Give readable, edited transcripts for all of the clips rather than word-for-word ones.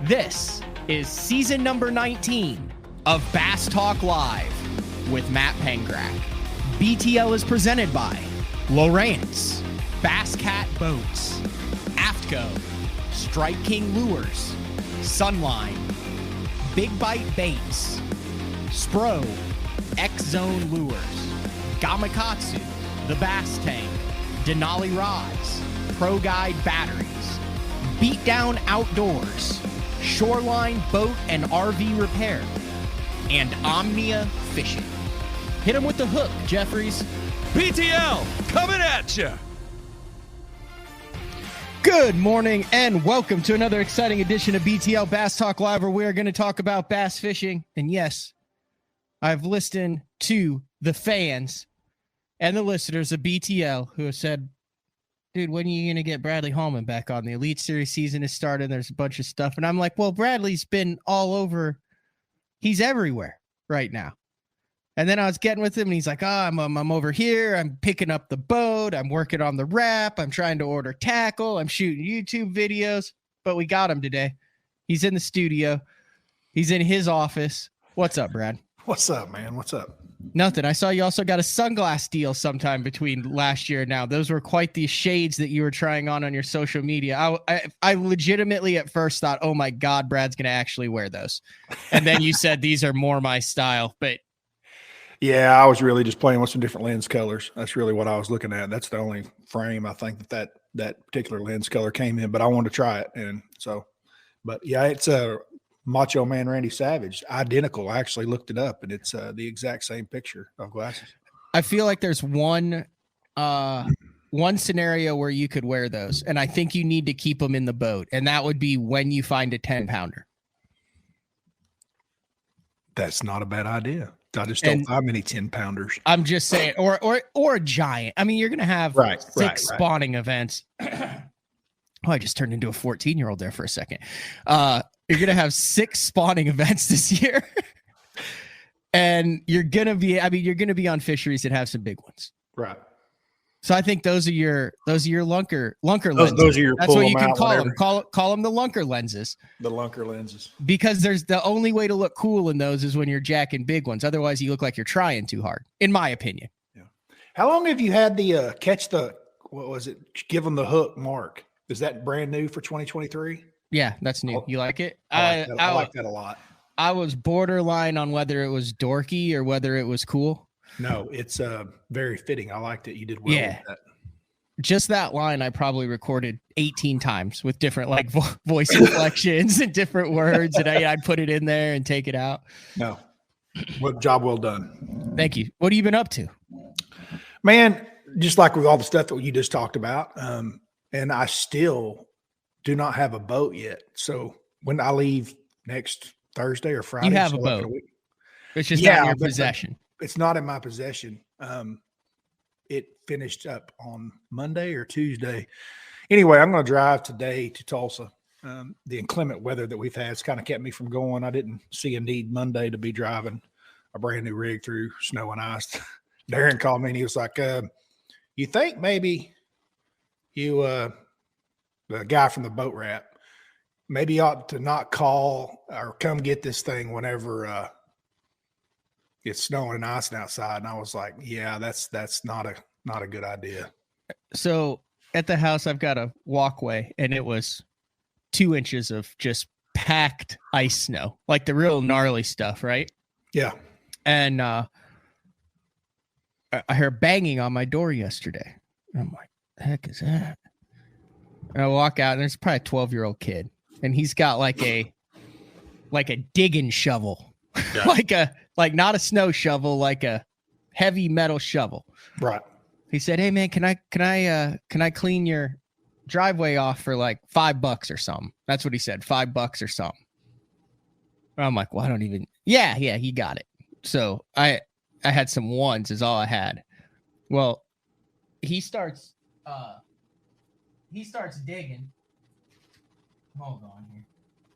This is season number 19 of Bass Talk Live with Matt Pengrack. BTL is presented by Lowrance, Bass Cat Boats, Aftco, Strike King Lures, Sunline, Big Bite Baits, Spro, X-Zone Lures, Gamakatsu, The Bass Tank, Denali Rods, Pro Guide Batteries, Beatdown Outdoors, Shoreline Boat and RV Repair, and Omnia Fishing. Hit him with the hook, Jeffries. BTL coming at you. Good morning and welcome to another exciting edition of BTL Bass Talk Live, where we are going to talk about bass fishing. And yes, I've listened to the fans and the listeners of BTL who have said, dude, when are you going to get Bradley Hallman back on? The Elite Series season is starting. There's a bunch of stuff. And I'm like, well, Bradley's been all over. He's everywhere right now. And then I was getting with him and he's like, I'm over here. I'm picking up the boat. I'm working on the wrap. I'm trying to order tackle. I'm shooting YouTube videos. But we got him today. He's in the studio. He's in his office. What's up, Brad? What's up, man? What's up? Nothing. I saw you also got a sunglass deal sometime between last year and now. Those were quite the shades that you were trying on your social media. I legitimately at first thought, oh my God, Brad's going to actually wear those. And then you said these are more my style. But yeah, I was really just playing with some different lens colors. That's really what I was looking at. That's the only frame I think that particular lens color came in, but I wanted to try it. And so, but yeah, it's a Macho Man Randy Savage, identical. I actually looked it up, and it's the exact same picture of glasses. I feel like there's one scenario where you could wear those, and I think you need to keep them in the boat, and that would be when you find a 10-pounder. That's not a bad idea. I just don't find many 10-pounders. I'm just saying, or a giant. I mean, you're gonna have six spawning events. Oh, I just turned into a 14-year-old there for a second. You're going to have 6 spawning events this year. And you're going to be on fisheries that have some big ones. Right. So I think those are your lunker lenses. Those are your That's what you can call them. Call them the lunker lenses. The lunker lenses. Because there's the only way to look cool in those is when you're jacking big ones. Otherwise you look like you're trying too hard, in my opinion. Yeah. How long have you had the give them the hook mark? Is that brand new for 2023? Yeah, that's new. You like it? I like that a lot. I was borderline on whether it was dorky or whether it was cool. No, it's very fitting. I liked it. You did well with that. Just that line I probably recorded 18 times with different like voice inflections and different words, and I'd put it in there and take it out. No, job well done. Thank you. What have you been up to? Man, just like with all the stuff that you just talked about, and I still do not have a boat yet. So when I leave next Thursday or Friday, you have a boat. It's just not in your possession. It's not in my possession. It finished up on Monday or Tuesday. Anyway, I'm going to drive today to Tulsa. The inclement weather that we've had has kind of kept me from going. I didn't see a need Monday to be driving a brand new rig through snow and ice. Darren called me and he was like, you think maybe you, the guy from the boat wrap, maybe ought to not call or come get this thing whenever it's snowing and icing outside. And I was like, yeah, that's not a good idea. So at the house, I've got a walkway, and it was 2 inches of just packed ice snow, like the real gnarly stuff, right? Yeah. And I heard banging on my door yesterday. I'm like, the heck is that? And I walk out, and there's probably a 12-year-old kid, and he's got like a digging shovel, yeah. like not a snow shovel, like a heavy metal shovel. Right. He said, "Hey man, can I clean your driveway off for like $5 or something?" That's what he said, $5 or something. I'm like, well, I don't even. Yeah, he got it. So I had some ones is all I had. Well, he starts digging. Hold on here.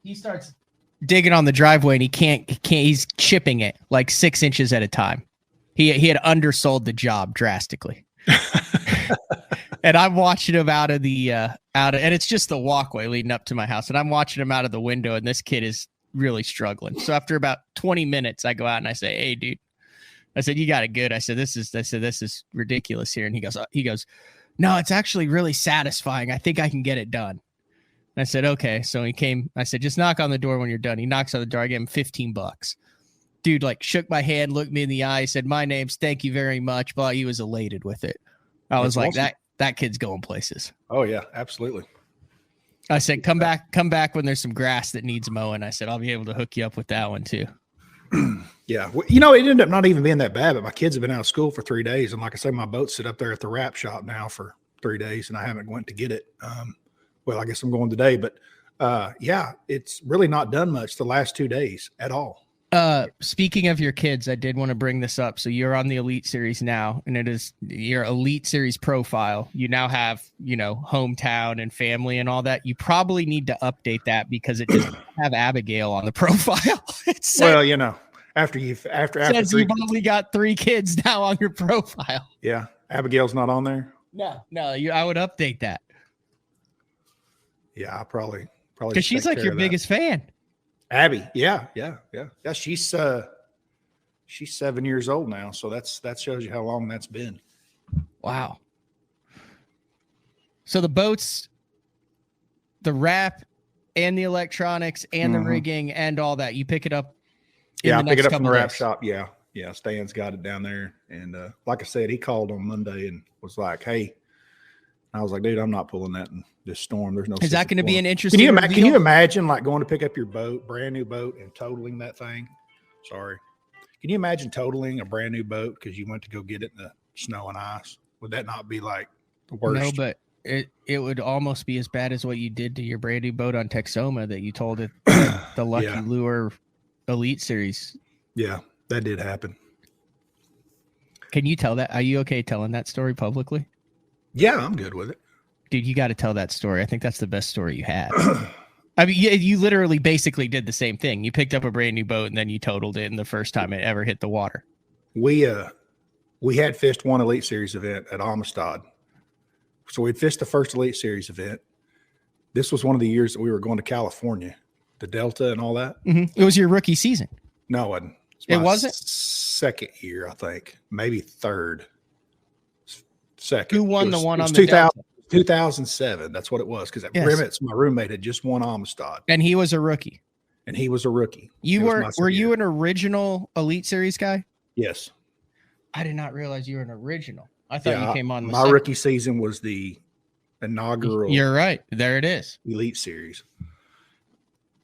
He starts digging on the driveway, and he can't. He's chipping it like 6 inches at a time. He had undersold the job drastically. And I'm watching him out of the and it's just the walkway leading up to my house. And I'm watching him out of the window, and this kid is really struggling. So after about 20 minutes, I go out and I say, "Hey, dude," I said, "You got it good." I said, "This is ridiculous here." And he goes, "No, it's actually really satisfying. I think I can get it done." And I said, "Okay." So he came. I said, "Just knock on the door when you're done." He knocks on the door. I gave him $15. Dude, like, shook my hand, looked me in the eye, said, "My name's thank you very much." But he was elated with it. I was like, awesome. that kid's going places. Oh yeah, absolutely. I said, come back when there's some grass that needs mowing. I said, I'll be able to hook you up with that one too. Yeah. Well, you know, it ended up not even being that bad, but my kids have been out of school for 3 days. And like I say, my boat's sit up there at the wrap shop now for 3 days, and I haven't went to get it. Well, I guess I'm going today, but yeah, it's really not done much the last 2 days at all. Speaking of your kids, I did want to bring this up. So you're on the Elite Series now, and it is your Elite Series profile. You now have, hometown and family and all that. You probably need to update that because it doesn't have Abigail on the profile. After you've only got 3 kids now on your profile. Yeah, Abigail's not on there. No, I would update that. Yeah, I probably because she's like your biggest fan. Abby, yeah. She's 7 years old now, so that shows you how long that's been. Wow. So the boats, the wrap, and the electronics, and the rigging, and all that, you pick it up. I pick it up from the wrap shop. Yeah. Stan's got it down there, and like I said, he called on Monday and was like, "Hey." I was like, "Dude, I'm not pulling that in this storm. There's no." Is that going to be an interesting? Can you imagine like going to pick up your boat, brand new boat, and totaling that thing? Sorry. Can you imagine totaling a brand new boat because you went to go get it in the snow and ice? Would that not be like the worst? No, but it would almost be as bad as what you did to your brand new boat on Texoma that you told it the Lucky Lure Elite Series. Yeah, that did happen. Can you tell that? Are you okay telling that story publicly? Yeah, I'm good with it. Dude, you got to tell that story. I think that's the best story you have. I mean, you literally basically did the same thing. You picked up a brand new boat and then you totaled it in the first time it ever hit the water. We had fished one Elite Series event at Amistad. So we'd fished the first Elite Series event. This was one of the years that we were going to California, the Delta and all that. Mm-hmm. It was your rookie season. No, it wasn't. It wasn't? Second year, I think. Maybe third. Second. Who won the one on the Delta? 2007. That's what it was. Because Rimmets, my roommate, had just won Amistad. And he was a rookie. Were you an original Elite Series guy? Yes. I did not realize you were an original. I thought you came on my rookie season was the inaugural. You're right. There it is. Elite Series.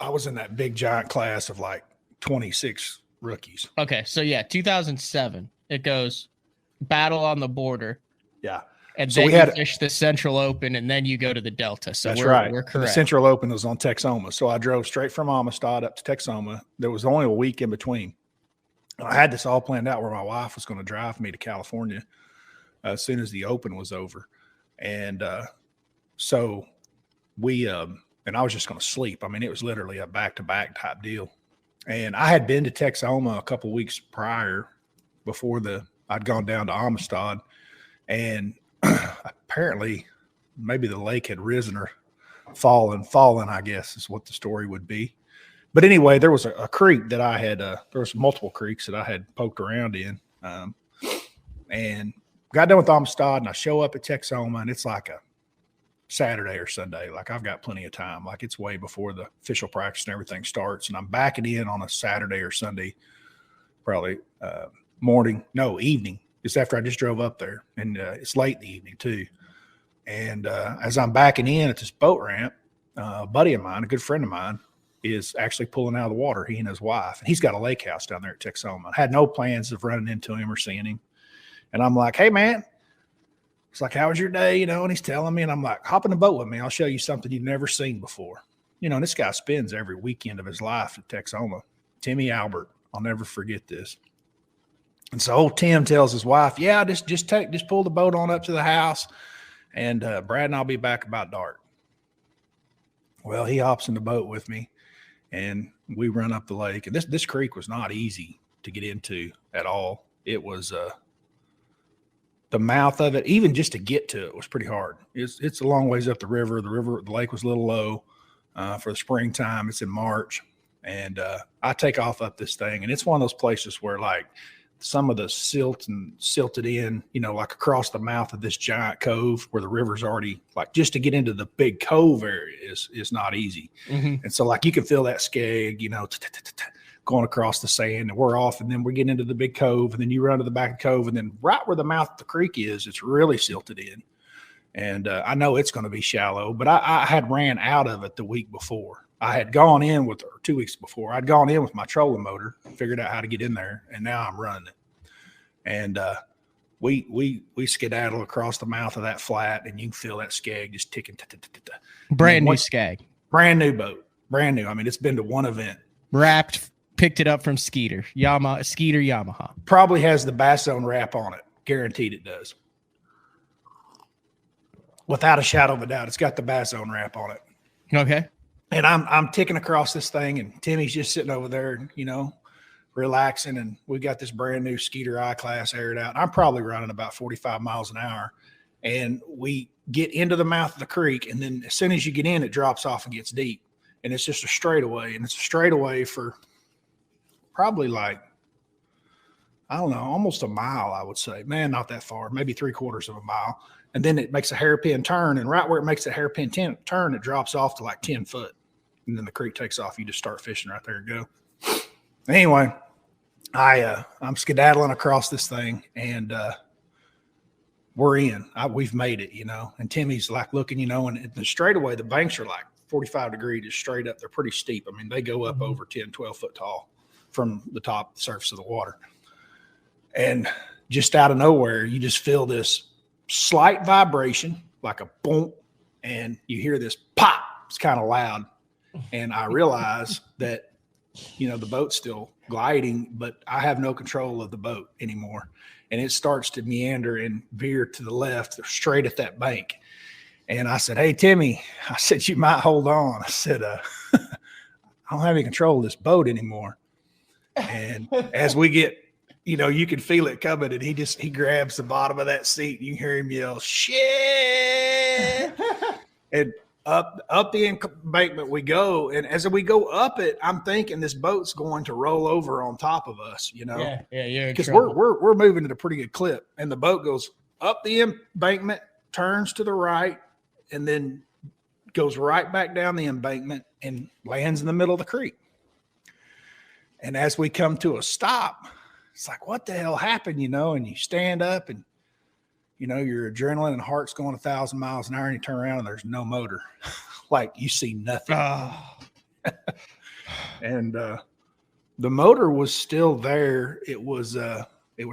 I was in that big giant class of like 26 rookies. Okay. So 2007. It goes Battle on the Border. Yeah. And so then you fish the Central Open, and then you go to the Delta. So that's right. We're correct. The Central Open was on Texoma. So I drove straight from Amistad up to Texoma. There was only a week in between. I had this all planned out where my wife was going to drive me to California as soon as the Open was over. And so we and I was just going to sleep. I mean, it was literally a back-to-back type deal. And I had been to Texoma a couple weeks prior before I'd gone down to Amistad. And apparently maybe the lake had risen or fallen, I guess is what the story would be. But anyway, there was a creek that I had, there was multiple creeks that I had poked around in, and got done with Amistad, and I show up at Texoma, and it's like a Saturday or Sunday. Like I've got plenty of time. Like it's way before the official practice and everything starts. And I'm backing in on a Saturday or Sunday, probably evening. Just after I just drove up there, and it's late in the evening too. And as I'm backing in at this boat ramp, a buddy of mine, a good friend of mine, is actually pulling out of the water, he and his wife. And he's got a lake house down there at Texoma. I had no plans of running into him or seeing him. And I'm like, "Hey, man." It's like, "How was your day?" And he's telling me, and I'm like, "Hop in the boat with me. I'll show you something you've never seen before." And this guy spends every weekend of his life at Texoma. Timmy Albert. I'll never forget this. And so old Tim tells his wife, "Yeah, just pull the boat on up to the house, and Brad and I'll be back about dark." Well, he hops in the boat with me, and we run up the lake. And this creek was not easy to get into at all. It was the mouth of it, even just to get to it, was pretty hard. It's a long ways up the river. The lake was a little low for the springtime. It's in March, and I take off up this thing, and it's one of those places where like some of the silted in, like across the mouth of this giant cove where the river's already like just to get into the big cove area is not easy. Mm-hmm. And so like you can feel that skeg, going across the sand, and we're off, and then we get into the big cove, and then you run to the back of the cove, and then right where the mouth of the creek is, it's really silted in. And I know it's going to be shallow, but I had ran out of it the week before. I had gone in or 2 weeks before, I'd gone in with my trolling motor, figured out how to get in there, and now I'm running it. And we skedaddle across the mouth of that flat, and you can feel that skeg just ticking. Brand new skeg. Brand new boat. Brand new. I mean, it's been to one event. Wrapped, picked it up from Yamaha. Probably has the bass zone wrap on it. Guaranteed it does. Without a shadow of a doubt, it's got the bass zone wrap on it. Okay. And I'm ticking across this thing, and Timmy's just sitting over there, relaxing. And we got this brand new Skeeter I-Class aired out. I'm probably running about 45 miles an hour. And we get into the mouth of the creek, and then as soon as you get in, it drops off and gets deep. And it's just a straightaway. And it's a straightaway for probably like, I don't know, almost a mile, I would say. Man, not that far, maybe 3/4 of a mile. And then it makes a hairpin turn. And right where it makes that hairpin turn, it drops off to like 10 foot. And then the creek takes off. You just start fishing right there and go. Anyway, I'm skedaddling across this thing, and we're in. We've made it, And Timmy's like looking, and the straightaway, the banks are like 45 degrees, just straight up. They're pretty steep. I mean, they go up over 10, 12 foot tall from the top surface of the water. And just out of nowhere, you just feel this slight vibration, like a boom, and you hear this pop. It's kind of loud. And I realize that, the boat's still gliding, but I have no control of the boat anymore. And it starts to meander and veer to the left, straight at that bank. And I said, "Hey, Timmy," I said, "you might hold on." I said, "I don't have any control of this boat anymore." And as we get, you can feel it coming, and he grabs the bottom of that seat. You can hear him yell, "Shit!" And up the embankment we go. And as we go up it, I'm thinking this boat's going to roll over on top of us, Yeah, because we're moving at a pretty good clip. And the boat goes up the embankment, turns to the right, and then goes right back down the embankment and lands in the middle of the creek. And as we come to a stop, it's like, what the hell happened, And you stand up, and your adrenaline and heart's going 1,000 miles an hour, and you turn around and there's no motor. Like you see nothing. Oh. And the motor was still there. It was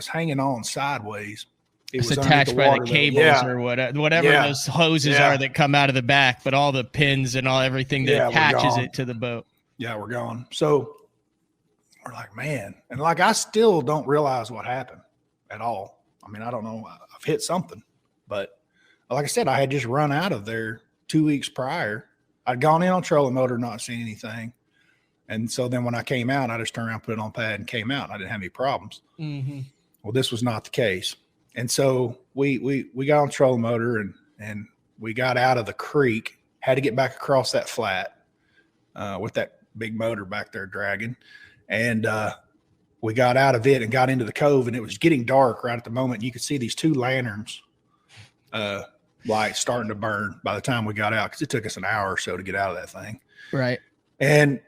hanging on sideways. It's attached by the cables or whatever those hoses are that come out of the back, but all the pins and everything that attaches it to the boat. Yeah, we're gone. So we're like, man. And like, I still don't realize what happened at all. I mean, I don't know. I've hit something, but like I said, I had just run out of there 2 weeks prior. I'd gone in on trolling motor, not seen anything. And so then when I came out, I just turned around, put it on pad, and came out. I didn't have any problems. Mm-hmm. Well, this was not the case. And so we got on trolling motor, and we got out of the creek, had to get back across that flat with that big motor back there dragging. And we got out of it and got into the cove, and it was getting dark right at the moment. You could see these 2 lanterns lights starting to burn by the time we got out, because it took us an hour or so to get out of that thing. Right. And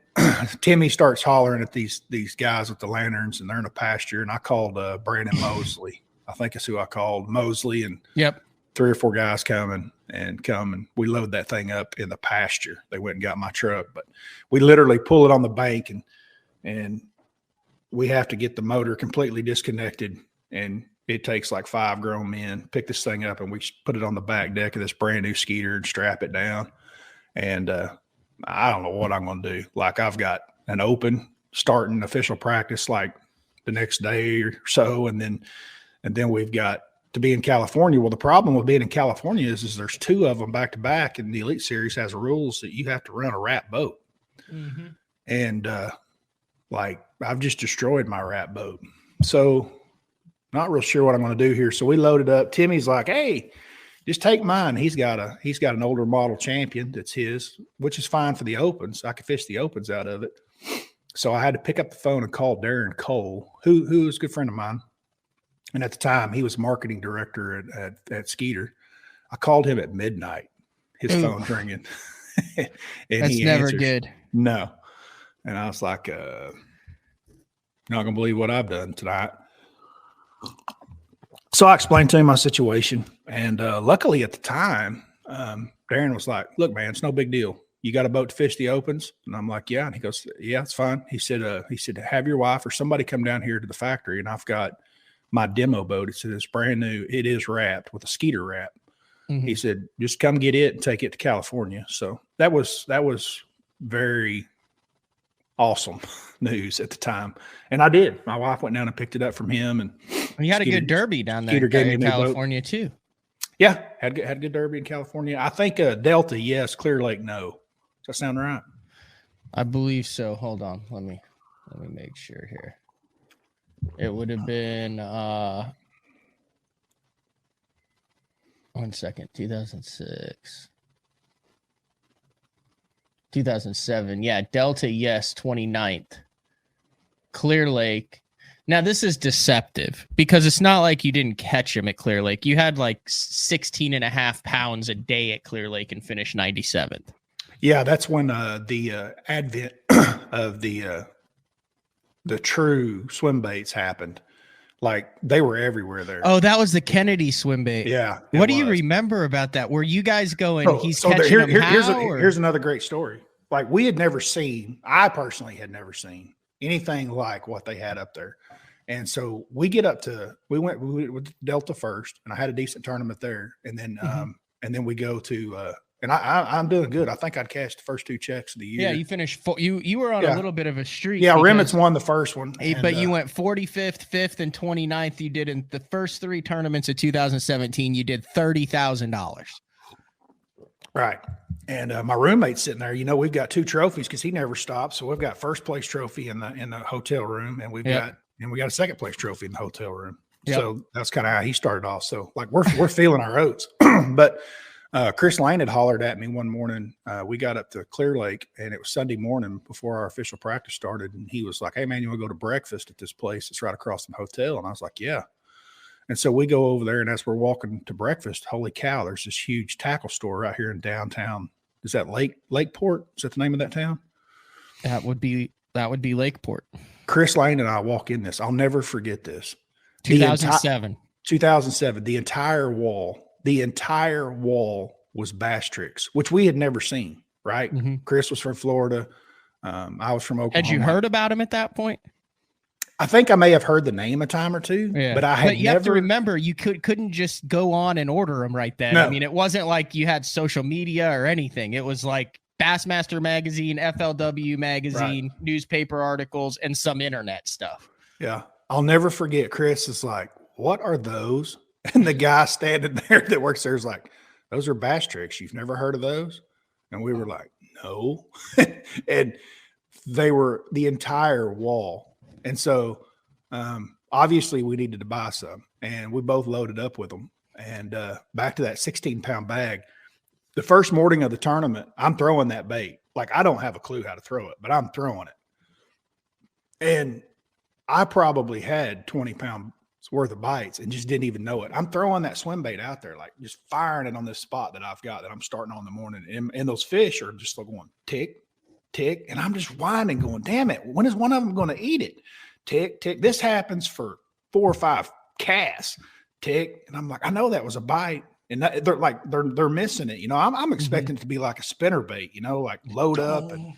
Timmy starts hollering at these guys with the lanterns, and they're in a pasture. And I called Brandon Mosley. I think it's who I called, Mosley, and 3 or 4 guys come and we load that thing up in the pasture. They went and got my truck, but we literally pull it on the bank, and we have to get the motor completely disconnected, and it takes like 5 grown men, pick this thing up, and we put it on the back deck of this brand new Skeeter and strap it down. And I don't know what I'm going to do. Like, I've got an open starting official practice like the next day or so. And then we've got to be in California. Well, the problem with being in California is there's 2 of them back to back, and the Elite Series has rules that you have to run a wrap boat. Mm-hmm. And like, I've just destroyed my wrap boat. So not real sure what I'm going to do here. So we loaded up. Timmy's like, hey, just take mine. He's got an older model Champion that's his, which is fine for the opens. I could fish the opens out of it. So I had to pick up the phone and call Darren Cole, who was a good friend of mine. And at the time, he was marketing director at Skeeter. I called him at midnight. His phone's ringing. And that's he never answers, good. No. And I was like, not going to believe what I've done tonight. So I explained to him my situation. And luckily at the time, Darren was like, look, man, it's no big deal. You got a boat to fish the opens? And I'm like, yeah. And he goes, yeah, it's fine. He said, have your wife or somebody come down here to the factory. And I've got my demo boat. It's brand new. It is wrapped with a Skeeter wrap. Mm-hmm. He said, just come get it and take it to California. So that was very awesome news at the time. And I did. My wife went down and picked it up from him. And you had a good derby down there in California too. Yeah. Had a good derby in California. I think Delta, yes. Clear Lake, no. Does that sound right? I believe so. Hold on. Let me make sure here. It would have been 1 second, 2006. 2007. Yeah, Delta, yes, 29th. Clear Lake. Now, this is deceptive because it's not like you didn't catch him at Clear Lake. You had like 16 and a half pounds a day at Clear Lake and finished 97th. Yeah, that's when the advent of the true swim baits happened. Like they were everywhere there. Oh, that was the Kennedy swim bait. Yeah. What do you remember about that? Were you guys going, catching him here's another great story. Like we had never seen, I personally had never seen anything like what they had up there. And so we went with Delta first, and I had a decent tournament there. And then we go to, and I'm doing good. I think I'd cashed the first 2 checks of the year. Yeah, you finished. You were on a little bit of a streak. Yeah, Remitz won the first one. But you went 45th, 5th, and 29th. You did in the first 3 tournaments of 2017. You did $30,000. Right. And my roommate's sitting there. You know, we've got 2 trophies because he never stops. So we've got first place trophy in the hotel room, and we got a second place trophy in the hotel room. Yep. So that's kind of how he started off. So like we're feeling our oats, but. Chris Lane had hollered at me one morning. We got up to Clear Lake, and it was Sunday morning before our official practice started. And he was like, hey, man, you want to go to breakfast at this place? It's right across from the hotel. And I was like, yeah. And so we go over there, and as we're walking to breakfast, holy cow, there's this huge tackle store right here in downtown. Is that Lakeport? Is that the name of that town? That would be Lakeport. Chris Lane and I walk in this. I'll never forget this. 2007. 2007. The entire wall was bass tricks, which we had never seen, right? Mm-hmm. Chris was from Florida. I was from Oklahoma. Had you heard about him at that point? I think I may have heard the name a time or two, but I had have to remember, you couldn't just go on and order them right then. No. I mean, it wasn't like you had social media or anything. It was like Bassmaster Magazine, FLW Magazine, right. Newspaper articles, and some internet stuff. Yeah. I'll never forget. Chris is like, what are those? And the guy standing there that works there is like, those are bass tricks. You've never heard of those? And we were like, no. And they were the entire wall. And so obviously we needed to buy some, and we both loaded up with them. And back to that 16-pound bag, the first morning of the tournament, I'm throwing that bait. Like, I don't have a clue how to throw it, but I'm throwing it. And I probably had 20 pounds worth of bites and just didn't even know it. I'm throwing that swim bait out there, like just firing it on this spot that I've got that I'm starting on in the morning. And those fish are just like going tick, tick. And I'm just whining, going, damn it, when is one of them going to eat it? Tick, tick. This happens for 4 or 5 casts. Tick. And I'm like, I know that was a bite. And they're missing it. You know, I'm expecting it to be like a spinner bait, you know, like load up. And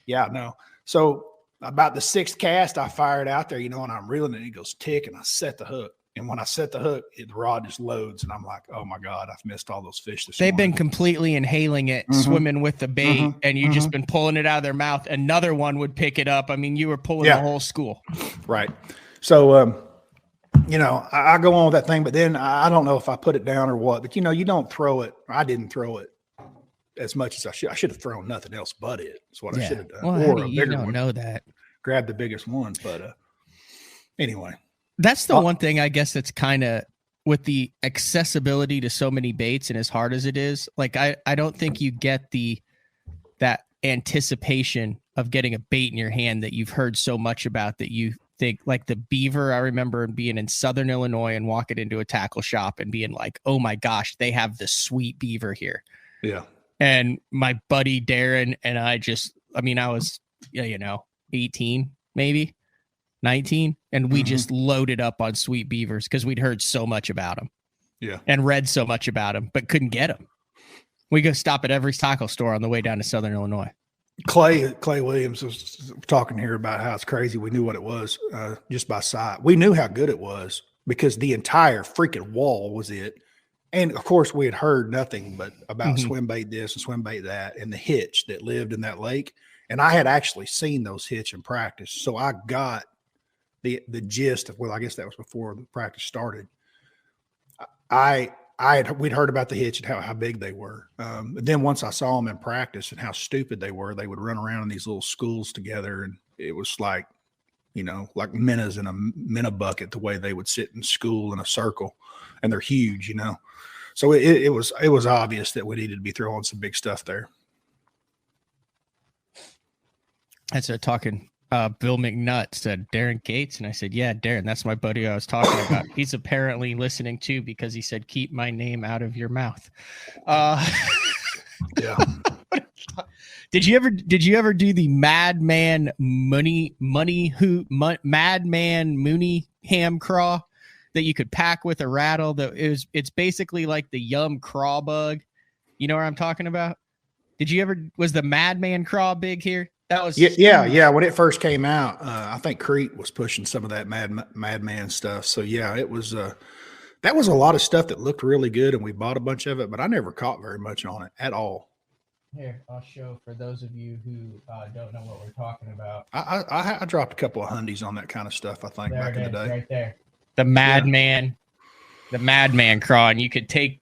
yeah, no. So about the 6th cast, I fired out there, you know, and I'm reeling it. And it goes tick, and I set the hook. And when I set the hook, the rod just loads, and I'm like, oh my God, I've missed all those fish this morning. They've been completely inhaling it, swimming with the bait, and you just been pulling it out of their mouth. Another one would pick it up. I mean, you were pulling the whole school. Right. So, you know, I go on with that thing, but then I don't know if I put it down or what, but you know, you don't throw it. I didn't throw it as much as I should. I should have thrown nothing else but it. That's what I should have done. Well, or a bigger one. Know that. Grab the biggest one. But anyway. That's the one thing I guess that's kind of with the accessibility to so many baits and as hard as it is, like I don't think you get that anticipation of getting a bait in your hand that you've heard so much about that you think like the beaver. I remember being in Southern Illinois and walking into a tackle shop and being like, oh my gosh, they have the sweet beaver here. Yeah. And my buddy Darren and I was, 18, maybe 19. And we just loaded up on sweet beavers because we'd heard so much about them. Yeah. And read so much about them, but couldn't get them. We go stop at every tackle store on the way down to Southern Illinois. Clay Williams was talking here about how it's crazy. We knew what it was just by sight. We knew how good it was because the entire freaking wall was it. And of course, we had heard nothing but about swim bait this and swim bait that and the hitch that lived in that lake. And I had actually seen those hitch in practice. So I got the gist of, well, I guess that was before the practice started. We'd heard about the hitch and how big they were. But then once I saw them in practice and how stupid they were, they would run around in these little schools together. And it was like, like minnows in a minnow bucket, the way they would sit in school in a circle, and they're huge, So it was obvious that we needed to be throwing some big stuff there. I started talking. Bill McNutt said Darren Gates, and I said, yeah, Darren, that's my buddy I was talking about. He's apparently listening too because he said, keep my name out of your mouth. Yeah. Did you ever do the Madman Mooney ham craw that you could pack with a rattle? It's basically like the Yum craw bug. You know what I'm talking about? Was the Madman craw big here? That was yeah. When it first came out, I think Crete was pushing some of that Madman stuff. So yeah, it was that was a lot of stuff that looked really good, and we bought a bunch of it, but I never caught very much on it at all. Here, I'll show for those of you who don't know what we're talking about. I dropped a couple of hundies on that kind of stuff, I think, back in the day. Right there. The Madman craw, and you could take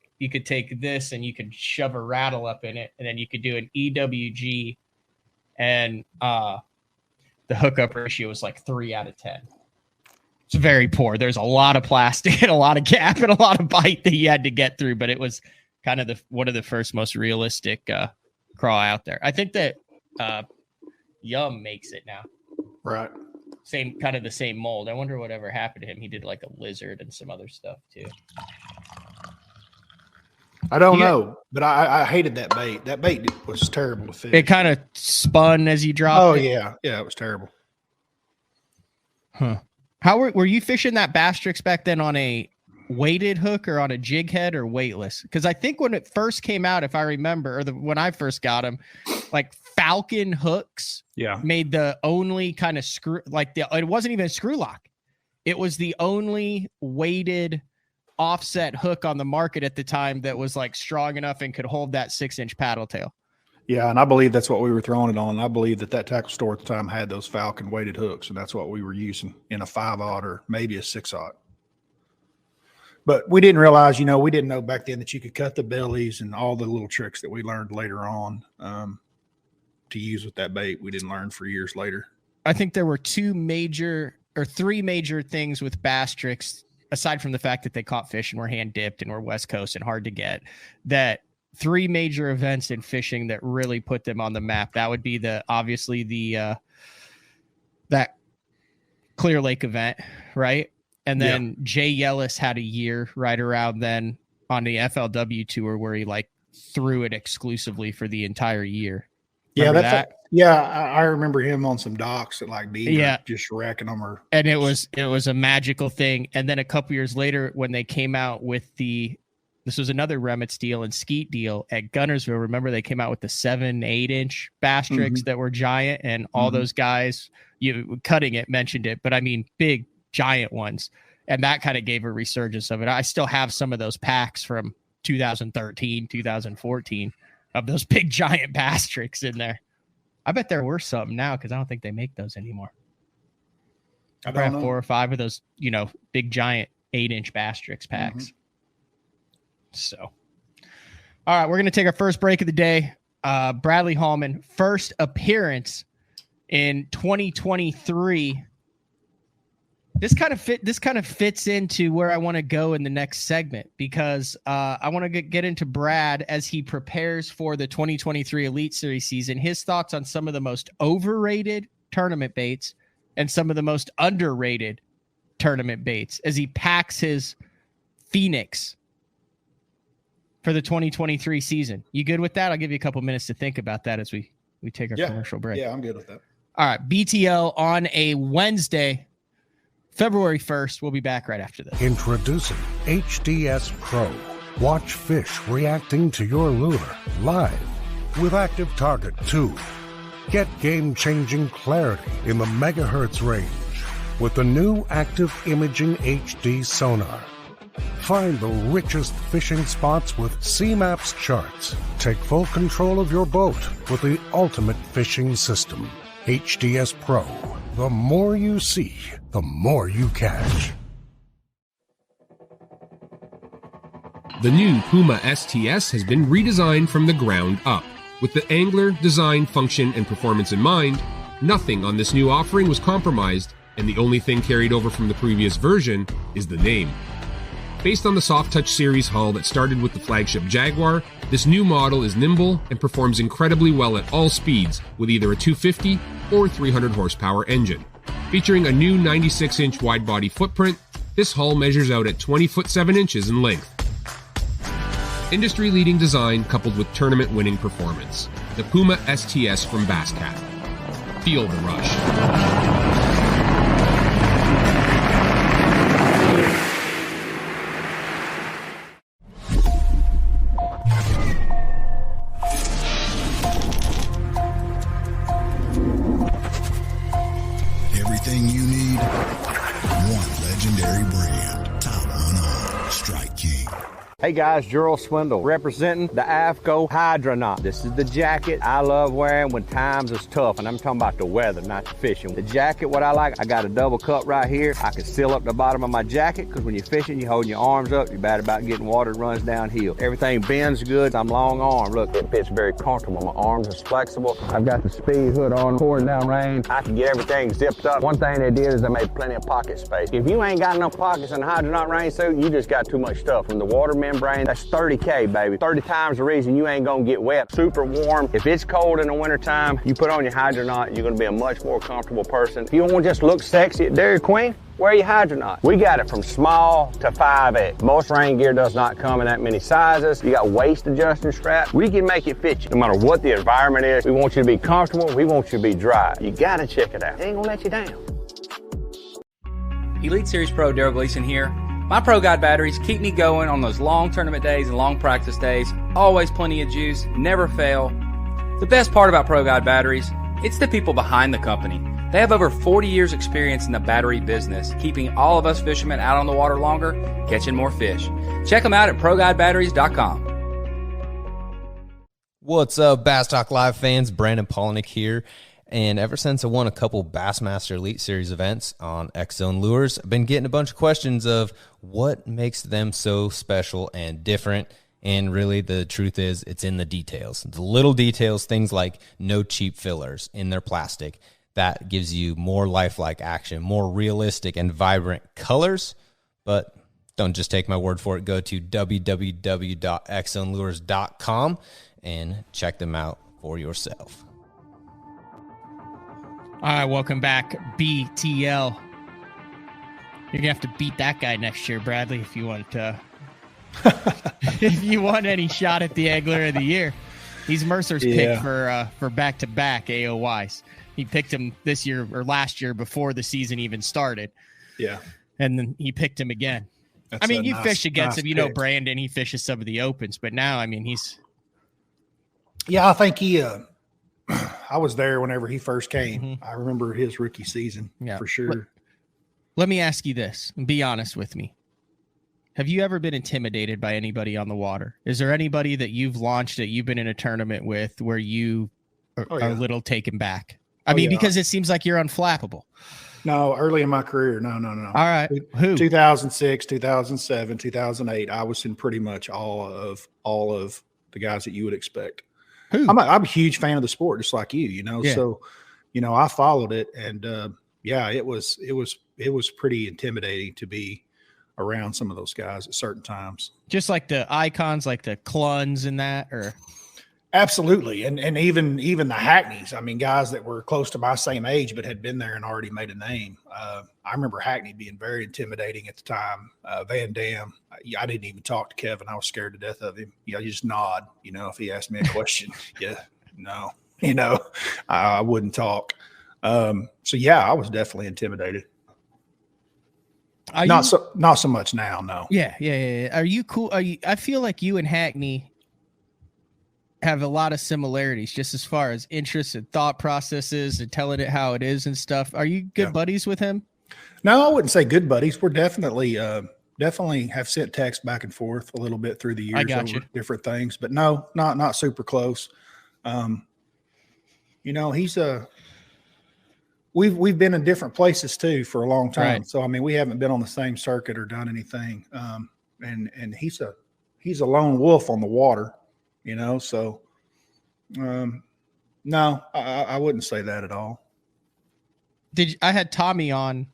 this and you could shove a rattle up in it, and then you could do an EWG, and the hookup ratio was like 3 out of 10. It's very poor. There's a lot of plastic and a lot of gap and a lot of bite that you had to get through, but it was kind of one of the first most realistic craw out there. I think that Yum makes it now. Right. The same mold. I wonder whatever happened to him. He did like a lizard and some other stuff too. I don't know, but I hated that bait. That bait was terrible to fish. It kind of spun as you dropped. Oh it. yeah, it was terrible. Huh? How were you fishing that bass tricks back then on a weighted hook or on a jig head or weightless? Because I think when it first came out, if I remember, or when I first got them, like Falcon hooks, made the only kind of screw, like it wasn't even a screw lock. It was the only weighted offset hook on the market at the time that was like strong enough and could hold that 6-inch paddle tail. Yeah, and I believe that's what we were throwing it on. I believe that tackle store at the time had those Falcon weighted hooks, and that's what we were using in a 5/0 or maybe a 6/0. But we didn't realize, we didn't know back then that you could cut the bellies and all the little tricks that we learned later on to use with that bait. We didn't learn for years later. I think there were 3 major things with bass tricks, aside from the fact that they caught fish and were hand dipped and were West Coast and hard to get, that 3 major events in fishing that really put them on the map. That would be obviously that Clear Lake event, right? And then Jay Yellis had a year right around then on the FLW tour where he like threw it exclusively for the entire year. Remember that? I remember him on some docks at like Beaver, just wrecking them. And it was a magical thing. And then a couple years later, when they came out with this was another Remitz deal and skeet deal at Gunnersville. Remember they came out with the 7-8-inch bass tricks that were giant, and all those guys cutting it mentioned it, but I mean big giant ones. And that kind of gave a resurgence of it. I still have some of those packs from 2013, 2014 of those big giant bass tricks in there. I bet there were some now because I don't think they make those anymore. I have 4 or 5 of those, big giant 8-inch bass tricks packs. So, all right, we're going to take our first break of the day. Bradley Hallman, first appearance in 2023 This kind of fits into where I want to go in the next segment, because I want to get into Brad as he prepares for the 2023 Elite Series season. His thoughts on some of the most overrated tournament baits and some of the most underrated tournament baits as he packs his Phoenix for the 2023 season. You good with that? I'll give you a couple minutes to think about that as we take our commercial break. Yeah, I'm good with that. All right, BTL on a Wednesday, February 1st. We'll be back right after this. Introducing HDS Pro. Watch fish reacting to your lure live with Active Target 2. Get game-changing clarity in the megahertz range with the new Active Imaging HD sonar. Find the richest fishing spots with CMAP's charts. Take full control of your boat with the ultimate fishing system. HDS Pro. The more you see, the more you catch. The new Puma STS has been redesigned from the ground up. With the angler, design, function, and performance in mind, nothing on this new offering was compromised, and the only thing carried over from the previous version is the name. Based on the Soft Touch series hull that started with the flagship Jaguar, this new model is nimble and performs incredibly well at all speeds with either a 250 or 300 horsepower engine. Featuring a new 96-inch wide-body footprint, this hull measures out at 20 foot 7 inches in length. Industry-leading design coupled with tournament-winning performance. The Puma STS from Basscat. Feel the rush. Everything you need, one legendary brand. Top one on Strike King. Hey guys, Gerald Swindle representing the AFCO Hydronaut. This is the jacket I love wearing when times is tough, and I'm talking about the weather, not the fishing. The jacket, what I like, I got a double cup right here. I can seal up the bottom of my jacket, because when you're fishing, you're holding your arms up, you're bad about getting water, it runs downhill. Everything bends good. I'm long arm. Look, it fits very comfortable. My arms are flexible. I've got the speed hood on, pouring down rain. I can get everything zipped up. One thing they did is they made plenty of pocket space. If you ain't got enough pockets in the Hydronaut rain suit, you just got too much stuff. From the water membrane, that's 30K, baby. 30 times the reason you ain't gonna get wet. Super warm. If it's cold in the wintertime, you put on your Hydronaut, you're gonna be a much more comfortable person. If you don't want to just look sexy at Dairy Queen, wear your Hydronaut. We got it from small to 5X. Most rain gear does not come in that many sizes. You got waist adjusting straps. We can make it fit you. No matter what the environment is, we want you to be comfortable. We want you to be dry. You gotta check it out. It ain't gonna let you down. Elite Series Pro Daryl Gleason here. My Pro Guide batteries keep me going on those long tournament days and long practice days. Always plenty of juice, never fail. The best part about Pro Guide batteries, it's the people behind the company. They have over 40 years experience in the battery business, keeping all of us fishermen out on the water longer, catching more fish. Check them out at ProGuideBatteries.com. What's up, Bass Talk Live fans? Brandon Polnick here. And ever since I won a couple Bassmaster Elite Series events on X-Zone Lures, I've been getting a bunch of questions of what makes them so special and different. And really, the truth is, it's in the details. The little details, things like no cheap fillers in their plastic. That gives you more lifelike action, more realistic and vibrant colors. But don't just take my word for it. Go to www.xzonelures.com and check them out for yourself. All right, welcome back, BTL. You're gonna have to beat that guy next year, Bradley, if you want if you want any shot at the Angler of the Year. He's Mercer's pick for back-to-back AOYs. He picked him this year or last year before the season even started. Yeah, and then he picked him again. That's I mean, you nice, fish against nice him. You know, pick. Brandon, he fishes some of the opens, but now, I mean, he's. Yeah, I think he. I was there whenever he first came. Mm-hmm. I remember his rookie season for sure. Let me ask you this, and be honest with me. Have you ever been intimidated by anybody on the water? Is there anybody that you've launched that you've been in a tournament with where you are a little taken back? I mean, because it seems like you're unflappable. No, early in my career, no. All right. Who? 2006, 2007, 2008. I was in pretty much all of the guys that you would expect. Who? I'm a huge fan of the sport, just like you. You know, Yeah. so I followed it, and it was it was pretty intimidating to be around some of those guys at certain times. Just like the icons, like the Cluns and that, or absolutely, and even the Hackneys. I mean, guys that were close to my same age but had been there and already made a name. I remember Hackney being very intimidating at the time. Van Dam, I didn't even talk to Kevin. I was scared to death of him. You just nod. If he asked me a question, yeah, no, I wouldn't talk. So yeah, I was definitely intimidated. Not so much now. No. Yeah. Are you cool? I feel like you and Hackney have a lot of similarities just as far as interests and thought processes and telling it how it is and stuff. Are you good buddies with him? No, I wouldn't say good buddies. We're definitely have sent text back and forth a little bit through the years over different things, but no, not super close. He's we've been in different places too for a long time. Right. So, I mean, we haven't been on the same circuit or done anything. And he's a lone wolf on the water, so, no, I wouldn't say that at all. I had Tommy on,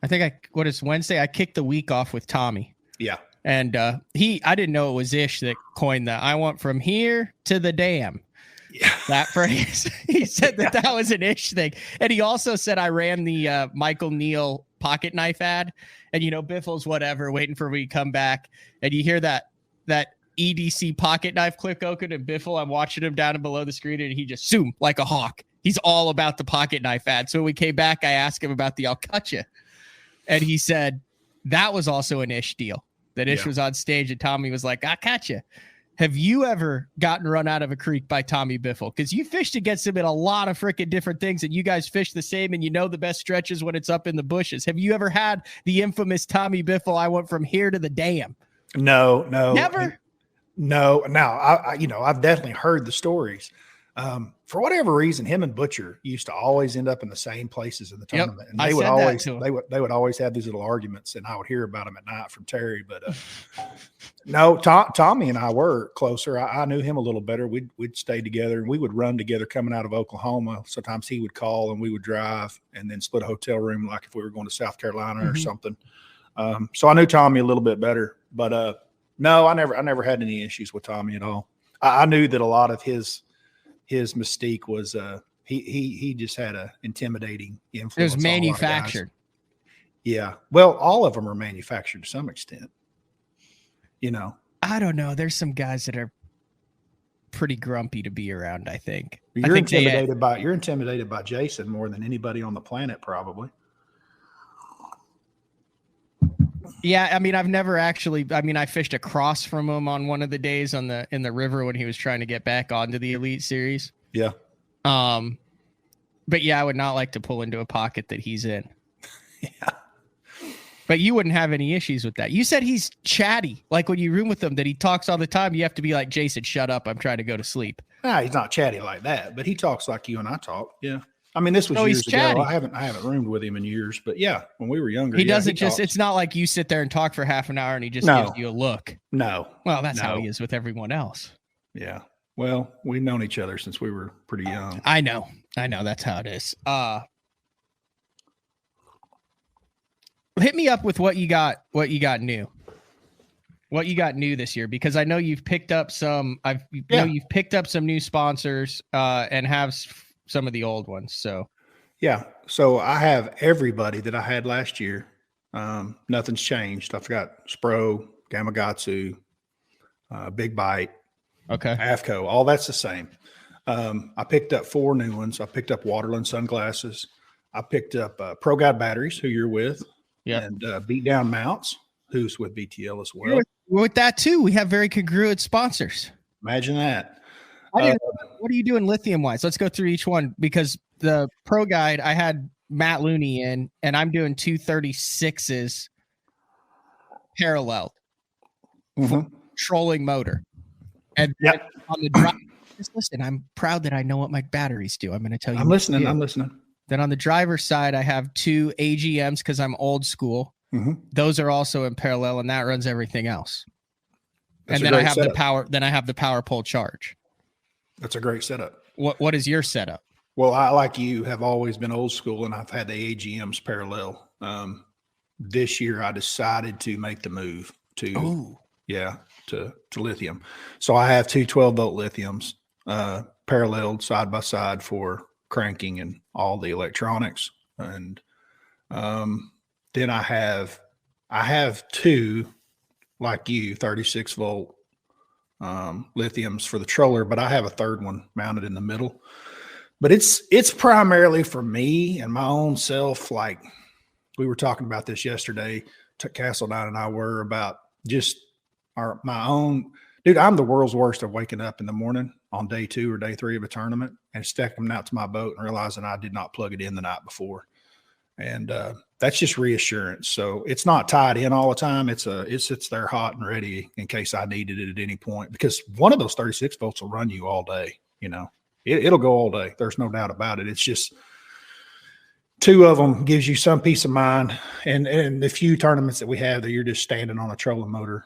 I think Wednesday? I kicked the week off with Tommy. Yeah. And I didn't know it was Ish that coined that. I went from here to the dam. Yeah. That phrase. He said that was an Ish thing. And he also said I ran the Michael Neal pocket knife ad. And, Biffle's whatever, waiting for me to come back. And you hear that EDC pocket knife click open, and Biffle, I'm watching him down and below the screen, and he just zoom like a hawk. He's all about the pocket knife ad. So when we came back, I asked him about the I'll cut you. And he said that was also an Ish deal. That Ish was on stage and Tommy was like, I cut you. Have you ever gotten run out of a creek by Tommy Biffle? Because you fished against him in a lot of freaking different things, and you guys fish the same, and the best stretches when it's up in the bushes. Have you ever had the infamous Tommy Biffle, I went from here to the dam? No. Never? No. Now, I've definitely heard the stories. For whatever reason, him and Butcher used to always end up in the same places in the tournament. And they would always have these little arguments, and I would hear about them at night from Terry. But no, Tommy and I were closer. I knew him a little better. We'd stay together, and we would run together coming out of Oklahoma. Sometimes he would call and we would drive and then split a hotel room, like if we were going to South Carolina or something. So I knew Tommy a little bit better, but no, I never had any issues with Tommy at all. I knew that a lot of his mystique was he just had a intimidating influence. It was manufactured. Yeah. Well, all of them are manufactured to some extent. I don't know. There's some guys that are pretty grumpy to be around, I think. You're intimidated by Jason more than anybody on the planet, probably. Yeah, I mean, I've never actually. I mean, I fished across from him on one of the days in the river when he was trying to get back onto the Elite Series. Yeah. But yeah, I would not like to pull into a pocket that he's in. Yeah. But you wouldn't have any issues with that. You said he's chatty, like when you room with him, that he talks all the time. You have to be like, Jason, shut up. I'm trying to go to sleep. Nah, he's not chatty like that, but he talks like you and I talk. Yeah. I mean, this was years ago. I haven't roomed with him in years, but yeah, when we were younger, he doesn't it's not like you sit there and talk for half an hour and he just gives you a look. No. Well, that's how he is with everyone else. Yeah. Well, we've known each other since we were pretty young. I know. That's how it is. Hit me up with what you got new. What you got new this year, because I know you've picked up some. You've picked up some new sponsors and have some of the old ones. So, yeah. So I have everybody that I had last year. Nothing's changed. I've got Spro, Gamakatsu, Big Bite, AFCO. All that's the same. I picked up 4 new ones. I picked up Waterland sunglasses. I picked up Pro Guide batteries, who you're with, and Beat Down mounts, who's with BTL as well. We're with that too. We have very congruent sponsors. Imagine that. What are you doing lithium wise? Let's go through each one, because the Pro Guide, I had Matt Looney in, and I'm doing 236s parallel trolling motor. And on the drive, just listen, I'm proud that I know what my batteries do. I'm going to tell you. I'm listening. Then on the driver's side, I have 2 AGMs because I'm old school. Those are also in parallel, and that runs everything else. And then I have the power. Then I have the power pole charge. That's a great setup. What is your setup? Well, I, like you, have always been old school, and I've had the AGMs parallel. This year I decided to make the move to lithium. So I have two 12-volt lithiums paralleled side by side for cranking and all the electronics. And then I have two, like you, 36-volt lithiums for the troller, but I have a third one mounted in the middle. But it's primarily for me and my own self. Like we were talking about this yesterday, Castledine and I were, about just my own. Dude, I'm the world's worst of waking up in the morning on day 2 or day 3 of a tournament and stepping out to my boat and realizing I did not plug it in the night before. And that's just reassurance. So it's not tied in all the time. It sits there hot and ready in case I needed it at any point, because one of those 36 volts will run you all day. You know, it'll go all day. There's no doubt about it. It's just two of them gives you some peace of mind. And the few tournaments that we have that you're just standing on a trolling motor,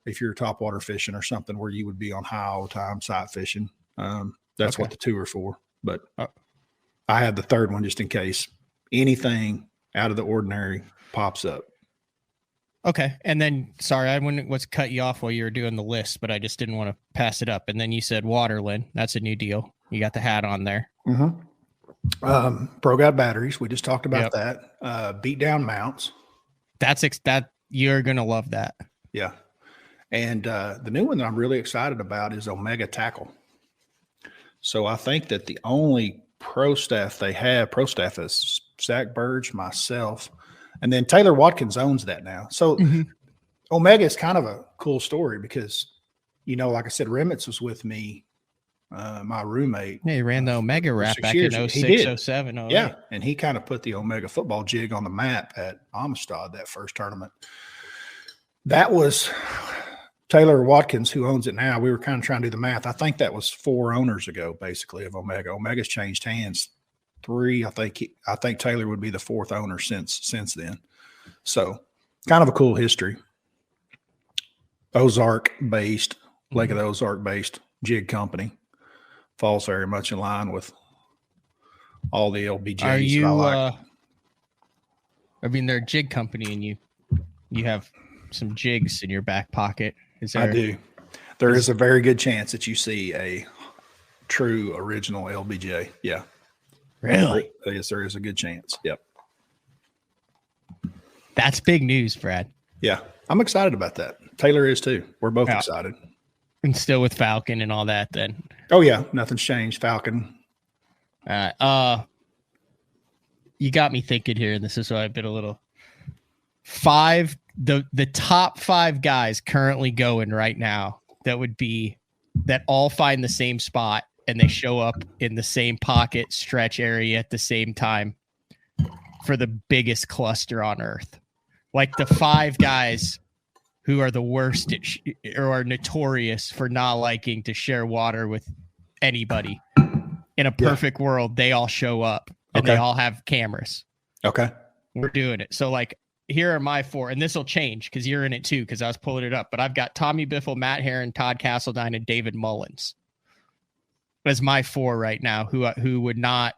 if you're topwater fishing or something where you would be on high all the time, sight fishing, that's what the two are for. But I have the third one just in case anything out of the ordinary pops up. Okay. And then, sorry, I was cut you off while you were doing the list, but I just didn't want to pass it up. And then you said Waterland. That's a new deal. You got the hat on there. Mm-hmm. Pro Guide batteries. We just talked about that. Beat down mounts. That you're going to love that. Yeah. And the new one that I'm really excited about is Omega Tackle. So I think that the only pro staff they have, is Zach Burge, myself, and then Taylor Watkins owns that now. So Omega is kind of a cool story because, you know, like I said, Remitz was with me, my roommate. Yeah, he ran the Omega wrap back in 06, 07. Yeah, and he kind of put the Omega football jig on the map at Amistad, that first tournament. That was Taylor Watkins, who owns it now. We were kind of trying to do the math. I think that was 4 owners ago, basically, of Omega. Omega's changed hands 3. I think Taylor would be the 4th owner since then. So kind of a cool history. Ozark-based, Lake of the Ozark-based jig company. Falls very much in line with all the LBJs. Are you, I mean, they're a jig company, and you have some jigs in your back pocket. I do. There is a very good chance that you see a true original LBJ. Yeah. Really? Yes, there is a good chance. Yep. That's big news, Brad. Yeah. I'm excited about that. Taylor is too. We're both excited. And still with Falcon and all that then. Oh yeah. Nothing's changed. Falcon. You got me thinking here, and this is why I've been a little 5. The top 5 guys currently going right now that all find the same spot and they show up in the same pocket stretch area at the same time for the biggest cluster on earth. Like the 5 guys who are the worst or are notorious for not liking to share water with anybody. In a perfect world, they all show up and they all have cameras. Okay. We're doing it. So like, here are my 4, and this will change because you're in it too, because I was pulling it up. But I've got Tommy Biffle, Matt Herron, Todd Castledine, and David Mullins as my 4 right now. Who would not?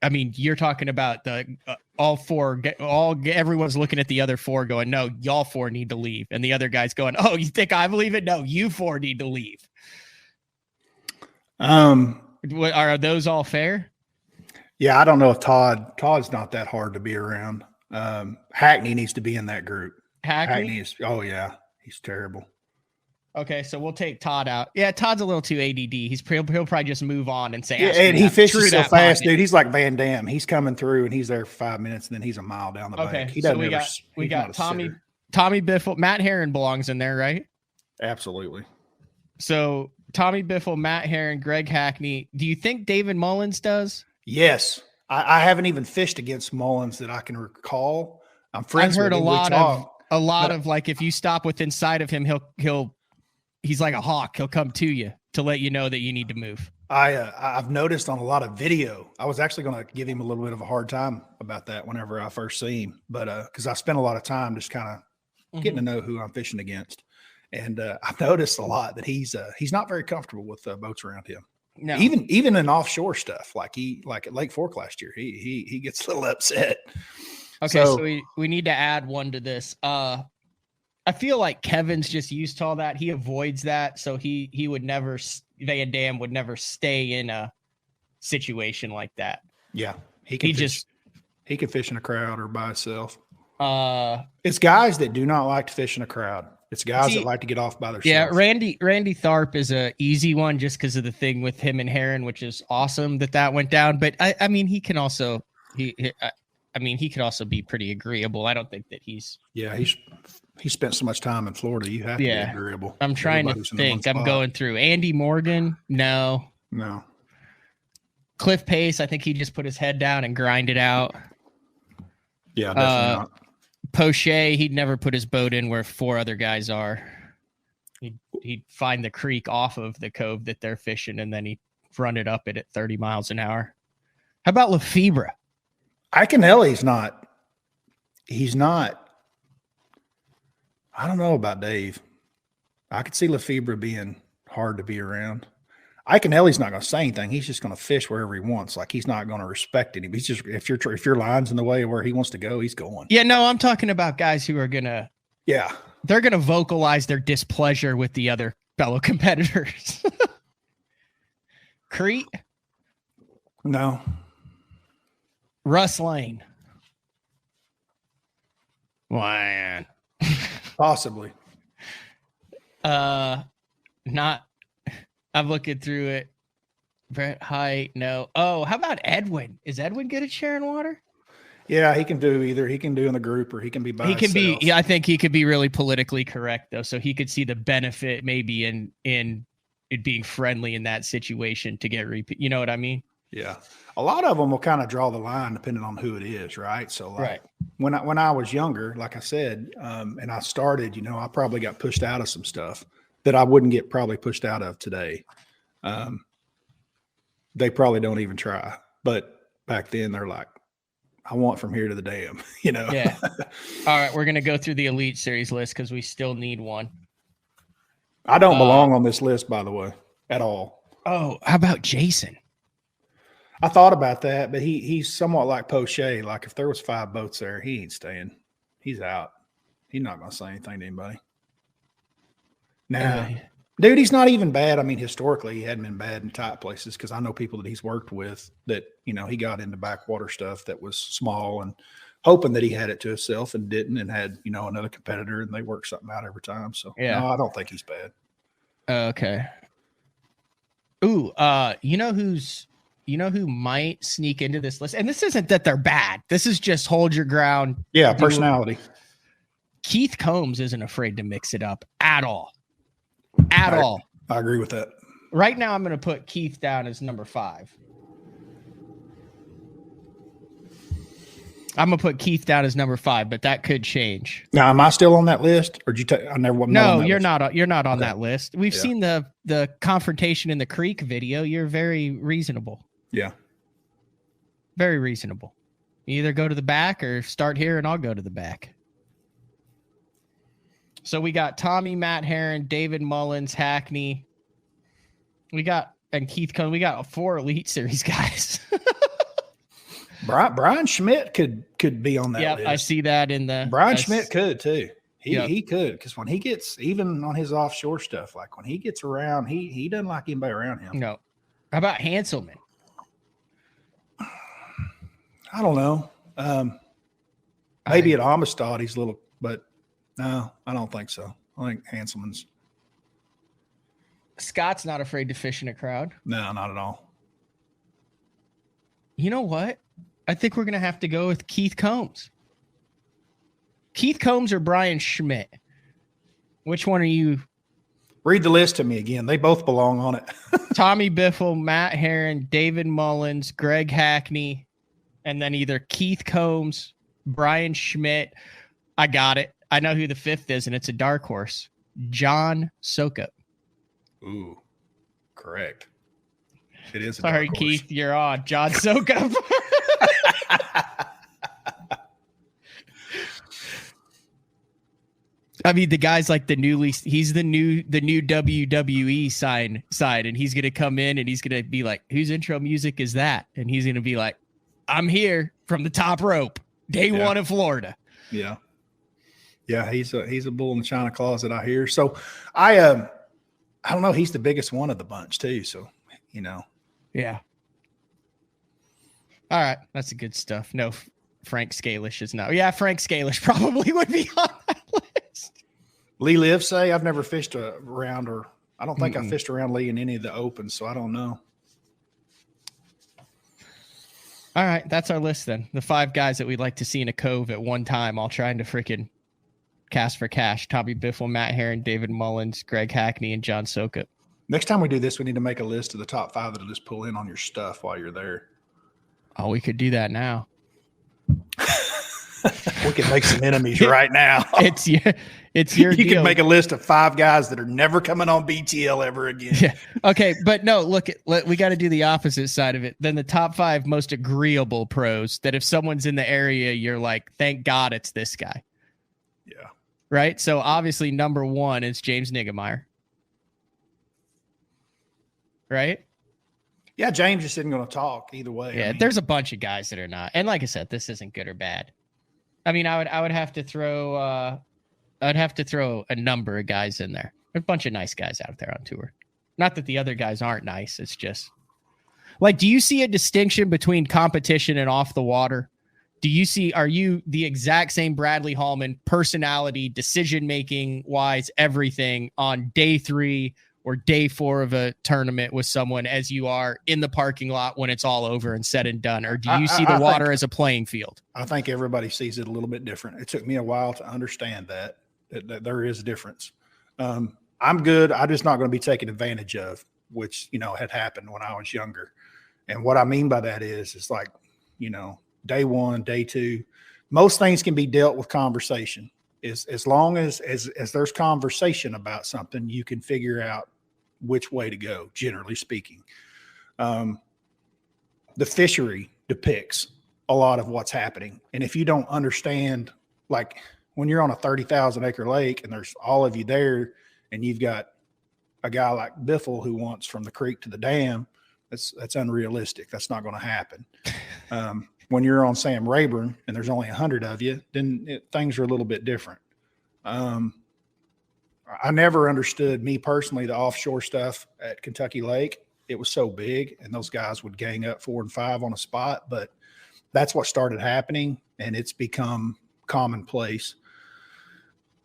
I mean, you're talking about the all 4. Everyone's looking at the other 4, going, "No, y'all 4 need to leave," and the other guy's going, "Oh, you think I believe it? No, you 4 need to leave." Are those all fair? Yeah, I don't know if Todd's not that hard to be around. Hackney needs to be in that group. Hackney is, oh yeah, he's terrible. Okay, so we'll take Todd out. Yeah, Todd's a little too ADD. He'll probably just move on and say, yeah, and he fishes so fast, dude. He's like Van Damme. He's coming through and he's there for 5 minutes, and then he's a mile down the bank. He doesn't. So we got Tommy Biffle, Matt Herron belongs in there, right? Absolutely. So Tommy Biffle, Matt Herron, Greg Hackney. Do you think David Mullins does? Yes. I haven't even fished against Mullins that I can recall. I'm friends I've heard with him. a lot of like, if you stop within sight of him, he's like a hawk. He'll come to you to let you know that you need to move. I've noticed on a lot of video. I was actually going to give him a little bit of a hard time about that whenever I first see him, but because I spent a lot of time just kind of getting to know who I'm fishing against, and I've noticed a lot that he's not very comfortable with boats around him. No. Even in offshore stuff, like at Lake Fork last year, he gets a little upset. Okay, so we need to add one to this. I feel like Kevin's just used to all that. He avoids that, so he would never. Van Dam would never stay in a situation like that. Yeah, he can fish in a crowd or by himself. It's guys that do not like to fish in a crowd. It's guys that like to get off by themselves. Yeah, Randy Tharp is a easy one just because of the thing with him and Heron, which is awesome that went down. But I mean, he can also he could also be pretty agreeable. I don't think that he's. Yeah, he spent so much time in Florida. You have to be agreeable. I'm trying to think. I'm going through Andy Morgan. No. Cliff Pace. I think he just put his head down and grinded out. Yeah, definitely not. Poche, he'd never put his boat in where 4 other guys are. He'd find the creek off of the cove that they're fishing, and then he'd run it up it at 30 miles an hour. How about Lefebvre? Iaconelli's not. He's not. I don't know about Dave. I could see Lefebvre being hard to be around. Iaconelli's not going to say anything. He's just going to fish wherever he wants. Like, he's not going to respect it. He's just, if your line's in the way of where he wants to go, he's going. Yeah, no, I'm talking about guys who are going to. Yeah. They're going to vocalize their displeasure with the other fellow competitors. Crete? No. Russ Lane? Man. Possibly. Not. I'm looking through it. Brett Height, no. Oh, how about Edwin? Is Edwin good at sharing water? Yeah, he can do either. He can do in the group or he can be by himself. Yeah, I think he could be really politically correct though, so he could see the benefit maybe in it being friendly in that situation to get repeat. You know what I mean? Yeah, a lot of them will kind of draw the line depending on who it is, right? So, like when I was younger, like I said, and I started, I probably got pushed out of some stuff that I wouldn't get probably pushed out of today. They probably don't even try, but back then they're like, I want from here to the dam, Yeah. All right. We're going to go through the Elite Series list because we still need one. I don't belong on this list, by the way, at all. Oh, how about Jason? I thought about that, but he's somewhat like Poche. Like, if there was 5 boats there, he ain't staying. He's out. He's not going to say anything to anybody. Nah. Dude, he's not even bad. I mean, historically, he hadn't been bad in tight places because I know people that he's worked with that, he got into backwater stuff that was small and hoping that he had it to himself and didn't, and had, another competitor, and they worked something out every time. So, no, I don't think he's bad. Okay. Ooh, who might sneak into this list? And this isn't that they're bad. This is just hold your ground. Yeah, personality. Keith Combs isn't afraid to mix it up at all. I agree with that. Right now, I'm going to put Keith down as number 5. I'm going to put Keith down as number 5, but that could change. Now, am I still on that list, or did you take? I never. No, you're not. You're not on that list. We've seen the confrontation in the creek video. You're very reasonable. Yeah, very reasonable. You either go to the back or start here, and I'll go to the back. So we got Tommy, Matt Heron, David Mullins, Hackney. And Keith Cohn. We got 4 Elite Series guys. Brian Schmidt could be on that list. Yeah, I see that in the. Brian Schmidt could too. He could, because when he gets, even on his offshore stuff, like when he gets around, he doesn't like anybody around him. No. How about Hanselman? I don't know. Maybe at Amistad he's a little, but no, I don't think so. I think Hanselman's. Scott's not afraid to fish in a crowd. No, not at all. You know what? I think we're going to have to go with Keith Combs. Keith Combs or Brian Schmidt? Which one are you? Read the list to me again. They both belong on it. Tommy Biffle, Matt Heron, David Mullins, Greg Hackney, and then either Keith Combs, Brian Schmidt. I got it. I know who the 5th is, and it's a dark horse. John Sokup. Ooh, correct. It is a Sorry, dark horse. Keith, you're on. John Sokup. I mean, the guy's like he's the new WWE side, and he's gonna come in and he's gonna be like, whose intro music is that? And he's gonna be like, I'm here from the top rope. Day one in Florida. Yeah. Yeah, he's a bull in the china closet, I hear. So I don't know. He's the biggest one of the bunch too. So, Yeah. All right. That's the good stuff. No, Frank Scalish is not. Yeah, Frank Scalish probably would be on that list. Lee Livesay, I've never fished around, or I don't think I fished around Lee in any of the opens, so I don't know. All right. That's our list then. The 5 guys that we'd like to see in a cove at one time, all trying to freaking cast for cash. Tommy Biffle, Matt Herron, David Mullins, Greg Hackney, and John Sokup. Next time we do this, we need to make a list of the top 5 that'll just pull in on your stuff while you're there. Oh, we could do that now. We can make some enemies right now. It's your You deal. can make a list of 5 guys that are never coming on BTL ever again. Yeah. Okay, but no, we got to do the opposite side of it. Then the top 5 most agreeable pros that if someone's in the area, you're like, thank God it's this guy. Yeah. Right? So obviously number 1 is James Niggemeyer. Right? Yeah, James just isn't going to talk either way. Yeah, there's a bunch of guys that are not. And like I said, this isn't good or bad. I mean, I would have to throw a number of guys in there. There's a bunch of nice guys out there on tour. Not that the other guys aren't nice. It's just like, do you see a distinction between competition and off the water? Are you the exact same Bradley Hallman personality, decision-making wise, everything on day 3 or day 4 of a tournament with someone as you are in the parking lot when it's all over and said and done? Or do you see the water as a playing field? I think everybody sees it a little bit different. It took me a while to understand that there is a difference. I'm good. I'm just not going to be taken advantage of, which, had happened when I was younger. And what I mean by that is like, day 1, day 2, most things can be dealt with conversation. As long as there's conversation about something, you can figure out which way to go, generally speaking. The fishery depicts a lot of what's happening. And if you don't understand, like when you're on a 30,000 acre lake and there's all of you there and you've got a guy like Biffle who wants from the creek to the dam, that's unrealistic. That's not going to happen. When you're on Sam Rayburn and there's only 100 of you, then things are a little bit different. I never understood, me personally, the offshore stuff at Kentucky Lake. It was so big and those guys would gang up 4 and 5 on a spot, but that's what started happening and it's become commonplace.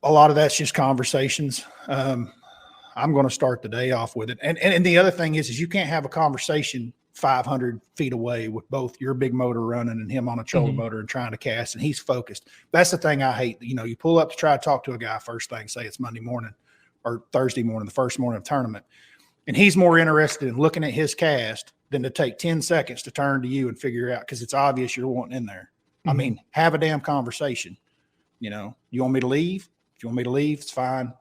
A lot of that's just conversations. I'm going to start the day off with it. And the other thing is you can't have a conversation 500 feet away with both your big motor running and him on a trolling motor and trying to cast, and he's focused. That's the thing I hate. You pull up to try to talk to a guy first thing, say it's Monday morning or Thursday morning, the first morning of tournament, and he's more interested in looking at his cast than to take 10 seconds to turn to you and figure out, because it's obvious you're wanting in there. I mean, have a damn conversation. You want me to leave? If you want me to leave, it's fine.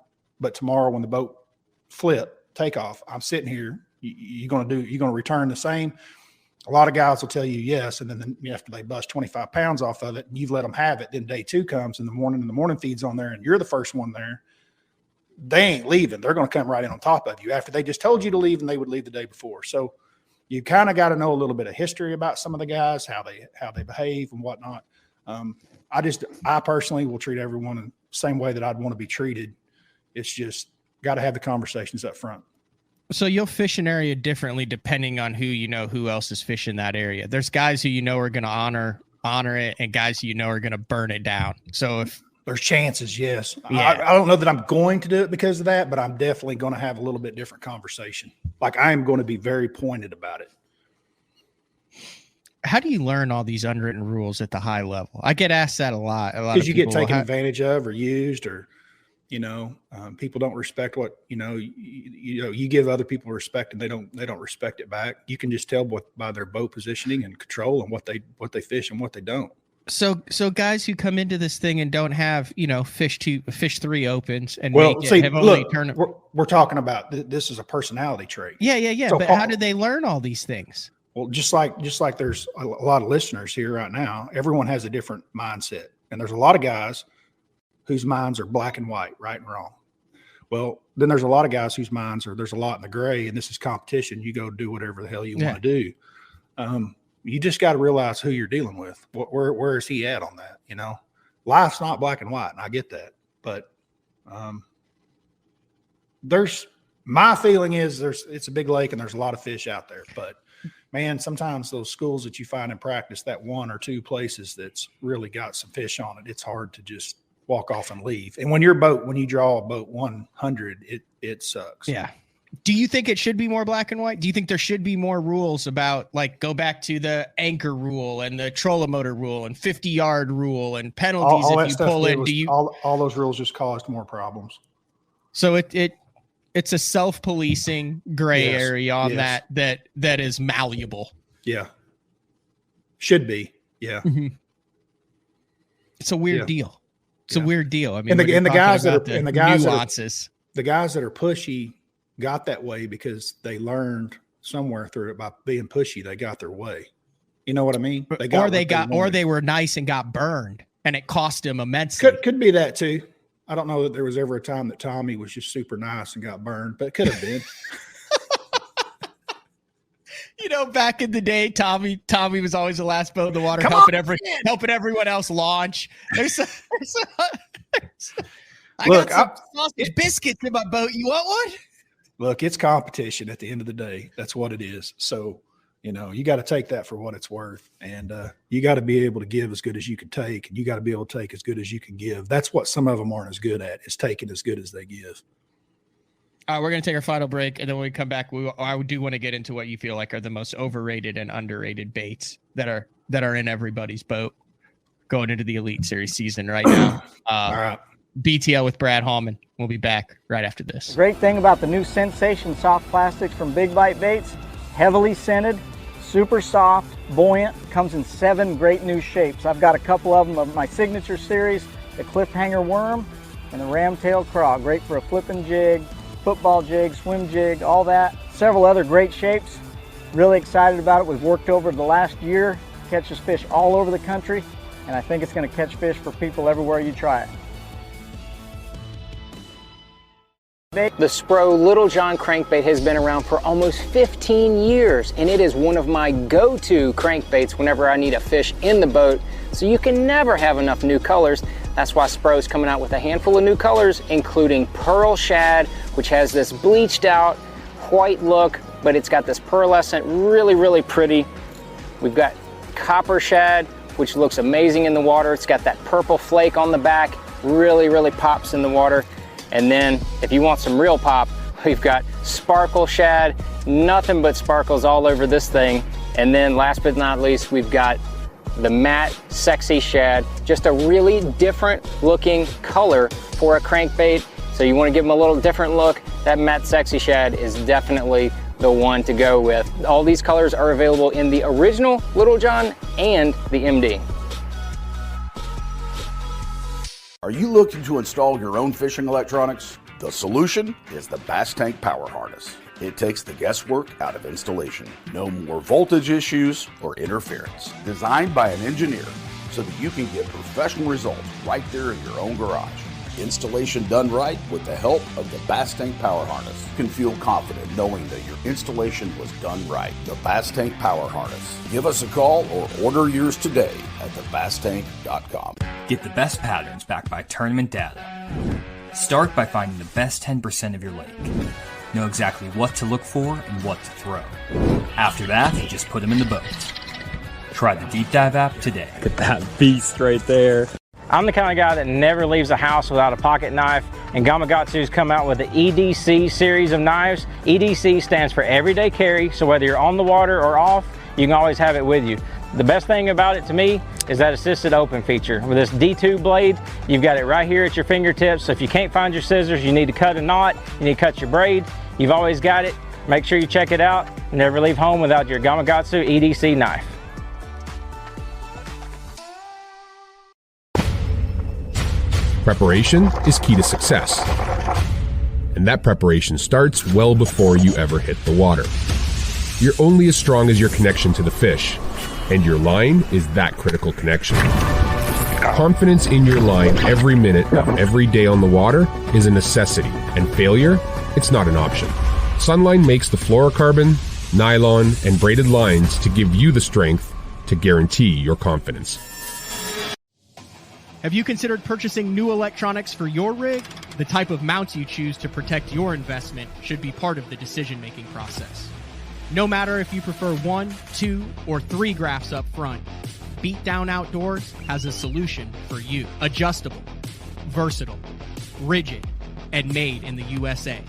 But tomorrow when the boat take off, I'm sitting here. You're going to return the same. A lot of guys will tell you yes, and then after they bust 25 pounds off of it and you've let them have it, then day 2 comes in the morning and the morning feed's on there and you're the first one there. They ain't leaving. They're going to come right in on top of you after they just told you to leave and they would leave the day before. So you kind of got to know a little bit of history about some of the guys, how they behave and whatnot. I personally will treat everyone the same way that I'd want to be treated. It's just got to have the conversations up front. So you'll fish an area differently depending on who else is fishing that area. There's guys who are going to honor it, and guys who are going to burn it down. So if there's chances, yes. Yeah. I don't know that I'm going to do it because of that, but I'm definitely going to have a little bit different conversation. Like I am going to be very pointed about it. How do you learn all these unwritten rules at the high level? I get asked that a lot. Because you get taken advantage of or used, or people don't respect what you give other people respect and they don't respect it back. You can just tell by their boat positioning and control and what they fish and what they don't. So guys who come into this thing and don't have fish 3 opens and we're talking about this is a personality trait. Yeah. So, but how do they learn all these things? Well, just like there's a lot of listeners here right now, everyone has a different mindset, and there's a lot of guys whose minds are black and white, right and wrong. Well, then there's a lot of guys whose minds there's a lot in the gray, and this is competition. You go do whatever the hell you want to do. you just got to realize who you're dealing with. Where is he at on that? You know, life's not black and white, and I get that. But my feeling is it's a big lake and there's a lot of fish out there. But man, sometimes those schools that you find in practice, that 1 or 2 places that's really got some fish on it, it's hard to just walk off and leave. And when you draw a boat 100, it sucks. Yeah. Do you think it should be more black and white? Do you think there should be more rules about, like, go back to the anchor rule and the trolling motor rule and 50-yard rule and penalties if you pull in? All those rules just caused more problems. So it's a self-policing gray area on that is malleable. Yeah. Should be. Yeah. Mm-hmm. It's a weird deal. It's a weird deal. I mean, the guys that are pushy got that way because they learned somewhere through it by being pushy. They got their way. You know what I mean? They were nice and got burned, and it cost them immensely. Could be that too. I don't know that there was ever a time that Tommy was just super nice and got burned, but it could have been. You know, back in the day, Tommy was always the last boat in the water, helping everyone else launch. I got some sausage biscuits in my boat. You want one? Look, it's competition at the end of the day. That's what it is. So, you know, you got to take that for what it's worth. And you got to be able to give as good as you can take. And you got to be able to take as good as you can give. That's what some of them aren't as good at, is taking as good as they give. We're going to take our final break. And then when we come back, I do want to get into what you feel like are the most overrated and underrated baits that are in everybody's boat going into the Elite Series season right now. All right. BTL with Brad Hallman. We'll be back right after this. Great thing about the new Sensation soft plastics from Big Bite Baits, heavily scented, super soft, buoyant, comes in 7 great new shapes. I've got a couple of them of my signature series, the cliffhanger worm and the ramtail craw. Great for a flipping jig, football jig, swim jig, all that. Several other great shapes. Really excited about it. We've worked over the last year, catches fish all over the country, and I think it's going to catch fish for people everywhere you try it. The Spro Little John crankbait has been around for almost 15 years, and it is one of my go-to crankbaits whenever I need a fish in the boat, so you can never have enough new colors. That's why Spro's coming out with a handful of new colors, including Pearl Shad, which has this bleached out white look, but it's got this pearlescent, really, really pretty. We've got Copper Shad, which looks amazing in the water. It's got that purple flake on the back, really, really pops in the water. And then if you want some real pop, we've got Sparkle Shad, nothing but sparkles all over this thing. And then last but not least, we've got the Matte Sexy Shad, just a really different looking color for a crankbait. So you want to give them a little different look, that Matte Sexy Shad is definitely the one to go with. All these colors are available in the original Little John and the MD. Are you looking to install your own fishing electronics? The solution is the Bass Tank Power Harness. It takes the guesswork out of installation. No more voltage issues or interference. Designed by an engineer so that you can get professional results right there in your own garage. Installation done right with the help of the Bass Tank Power Harness. You can feel confident knowing that your installation was done right. The Bass Tank Power Harness. Give us a call or order yours today at thebasstank.com. Get the best patterns backed by tournament data. Start by finding the best 10% of your lake. Know exactly what to look for and what to throw. After that, just put them in the boat. Try the Deep Dive app today. Look at that beast right there. I'm the kind of guy that never leaves the house without a pocket knife, and Gamakatsu's come out with the EDC series of knives. EDC stands for everyday carry, so whether you're on the water or off, you can always have it with you. The best thing about it to me is that assisted open feature. With this D2 blade, you've got it right here at your fingertips, so if you can't find your scissors, you need to cut a knot, you need to cut your braid, you've always got it. Make sure you check it out. Never leave home without your Gamakatsu EDC knife. Preparation is key to success. And that preparation starts well before you ever hit the water. You're only as strong as your connection to the fish, and your line is that critical connection. Confidence in your line every minute of every day on the water is a necessity, and failure, it's not an option. Sunline makes the fluorocarbon, nylon, and braided lines to give you the strength to guarantee your confidence. Have you considered purchasing new electronics for your rig? The type of mounts you choose to protect your investment should be part of the decision-making process. No matter if you prefer 1, 2, or 3 graphs up front, Beatdown Outdoors has a solution for you. Adjustable, versatile, rigid, and made in the USA.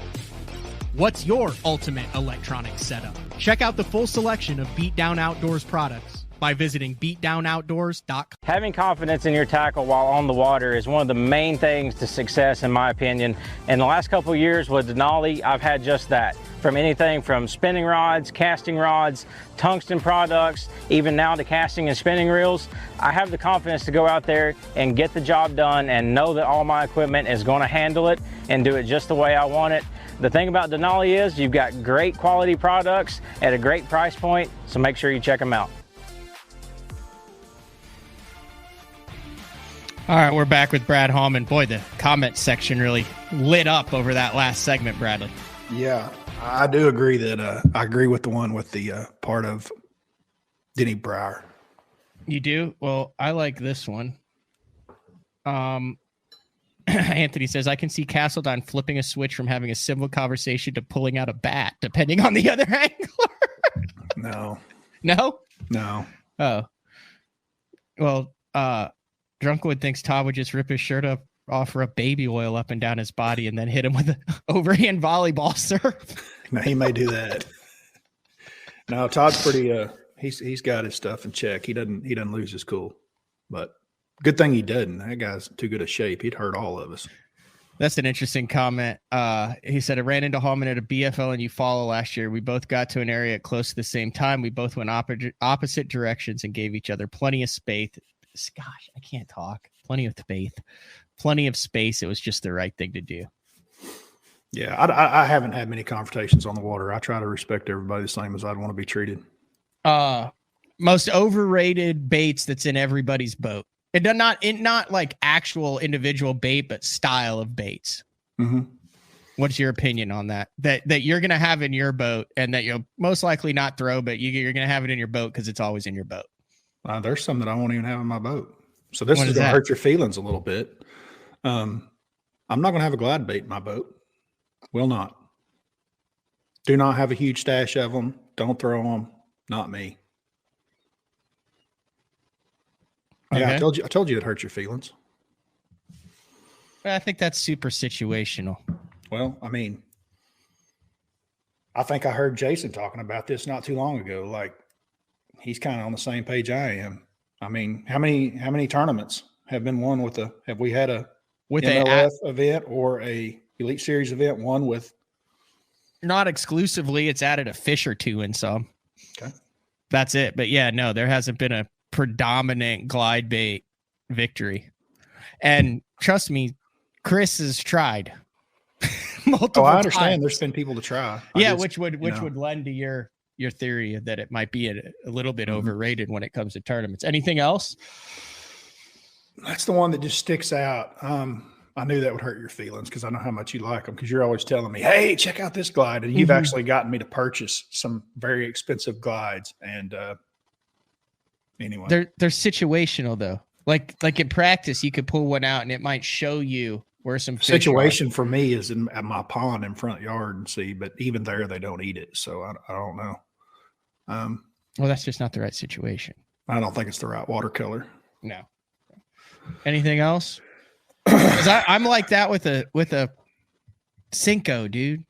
What's your ultimate electronics setup? Check out the full selection of Beatdown Outdoors products by visiting beatdownoutdoors.com. Having confidence in your tackle while on the water is one of the main things to success, in my opinion. In the last couple of years with Denali, I've had just that. From anything from spinning rods, casting rods, tungsten products, even now to casting and spinning reels, I have the confidence to go out there and get the job done and know that all my equipment is going to handle it and do it just the way I want it. The thing about Denali is you've got great quality products at a great price point, so make sure you check them out. All right, we're back with Brad Hallman. Boy, the comment section really lit up over that last segment, Bradley. Yeah, I do agree that I agree with the one with the part of Denny Breyer. You do? Well, I like this one. Anthony says, I can see Castledine flipping a switch from having a civil conversation to pulling out a bat, depending on the other angler. No. No? No. Oh. Well, Drunkwood thinks Todd would just rip his shirt up, offer up baby oil up and down his body, and then hit him with an overhand volleyball serve. No, he may do that. No, Todd's pretty. He's got his stuff in check. He doesn't lose his cool. But good thing he doesn't. That guy's too good a shape. He'd hurt all of us. That's an interesting comment. He said, I ran into Hallman at a BFL and you follow last year. We both got to an area at close to the same time. We both went opposite directions and gave each other plenty of space. Gosh, I can't talk. Plenty of space. It was just the right thing to do. Yeah, I haven't had many confrontations on the water. I try to respect everybody the same as I'd want to be treated. Most overrated baits that's in everybody's boat. It does not like actual individual bait, but style of baits. Mm-hmm. What's your opinion on that? That you're going to have in your boat and that you'll most likely not throw, but you're going to have it in your boat because it's always in your boat. There's some that I won't even have in my boat. So this is going to hurt your feelings a little bit. I'm not going to have a glide bait in my boat. Will not. Do not have a huge stash of them. Don't throw them. Not me. Okay. Yeah, I told you it'd hurt your feelings. I think that's super situational. Well, I mean, I think I heard Jason talking about this not too long ago. Like, he's kind of on the same page I am. I mean, how many tournaments have been won have we had a MLF event or a Elite Series event won with? Not exclusively. It's added a fish or two in some. Okay. That's it. But yeah, no, there hasn't been a predominant glide bait victory. And trust me, Chris has tried multiple I understand. times. There's been people to try. Which would lend to your theory that it might be a little bit overrated when it comes to tournaments. Anything else? That's the one that just sticks out. I knew that would hurt your feelings because I know how much you like them, because you're always telling me, hey, check out this glide. And you've actually gotten me to purchase some very expensive glides. And anyway. They're situational though. Like in practice, you could pull one out and it might show you where some fish situation are. For me is at my pond in front yard and see, but even there they don't eat it. So I don't know. Well, that's just not the right situation. I don't think it's the right watercolor. No. Anything else? I'm like that with a Cinco, dude.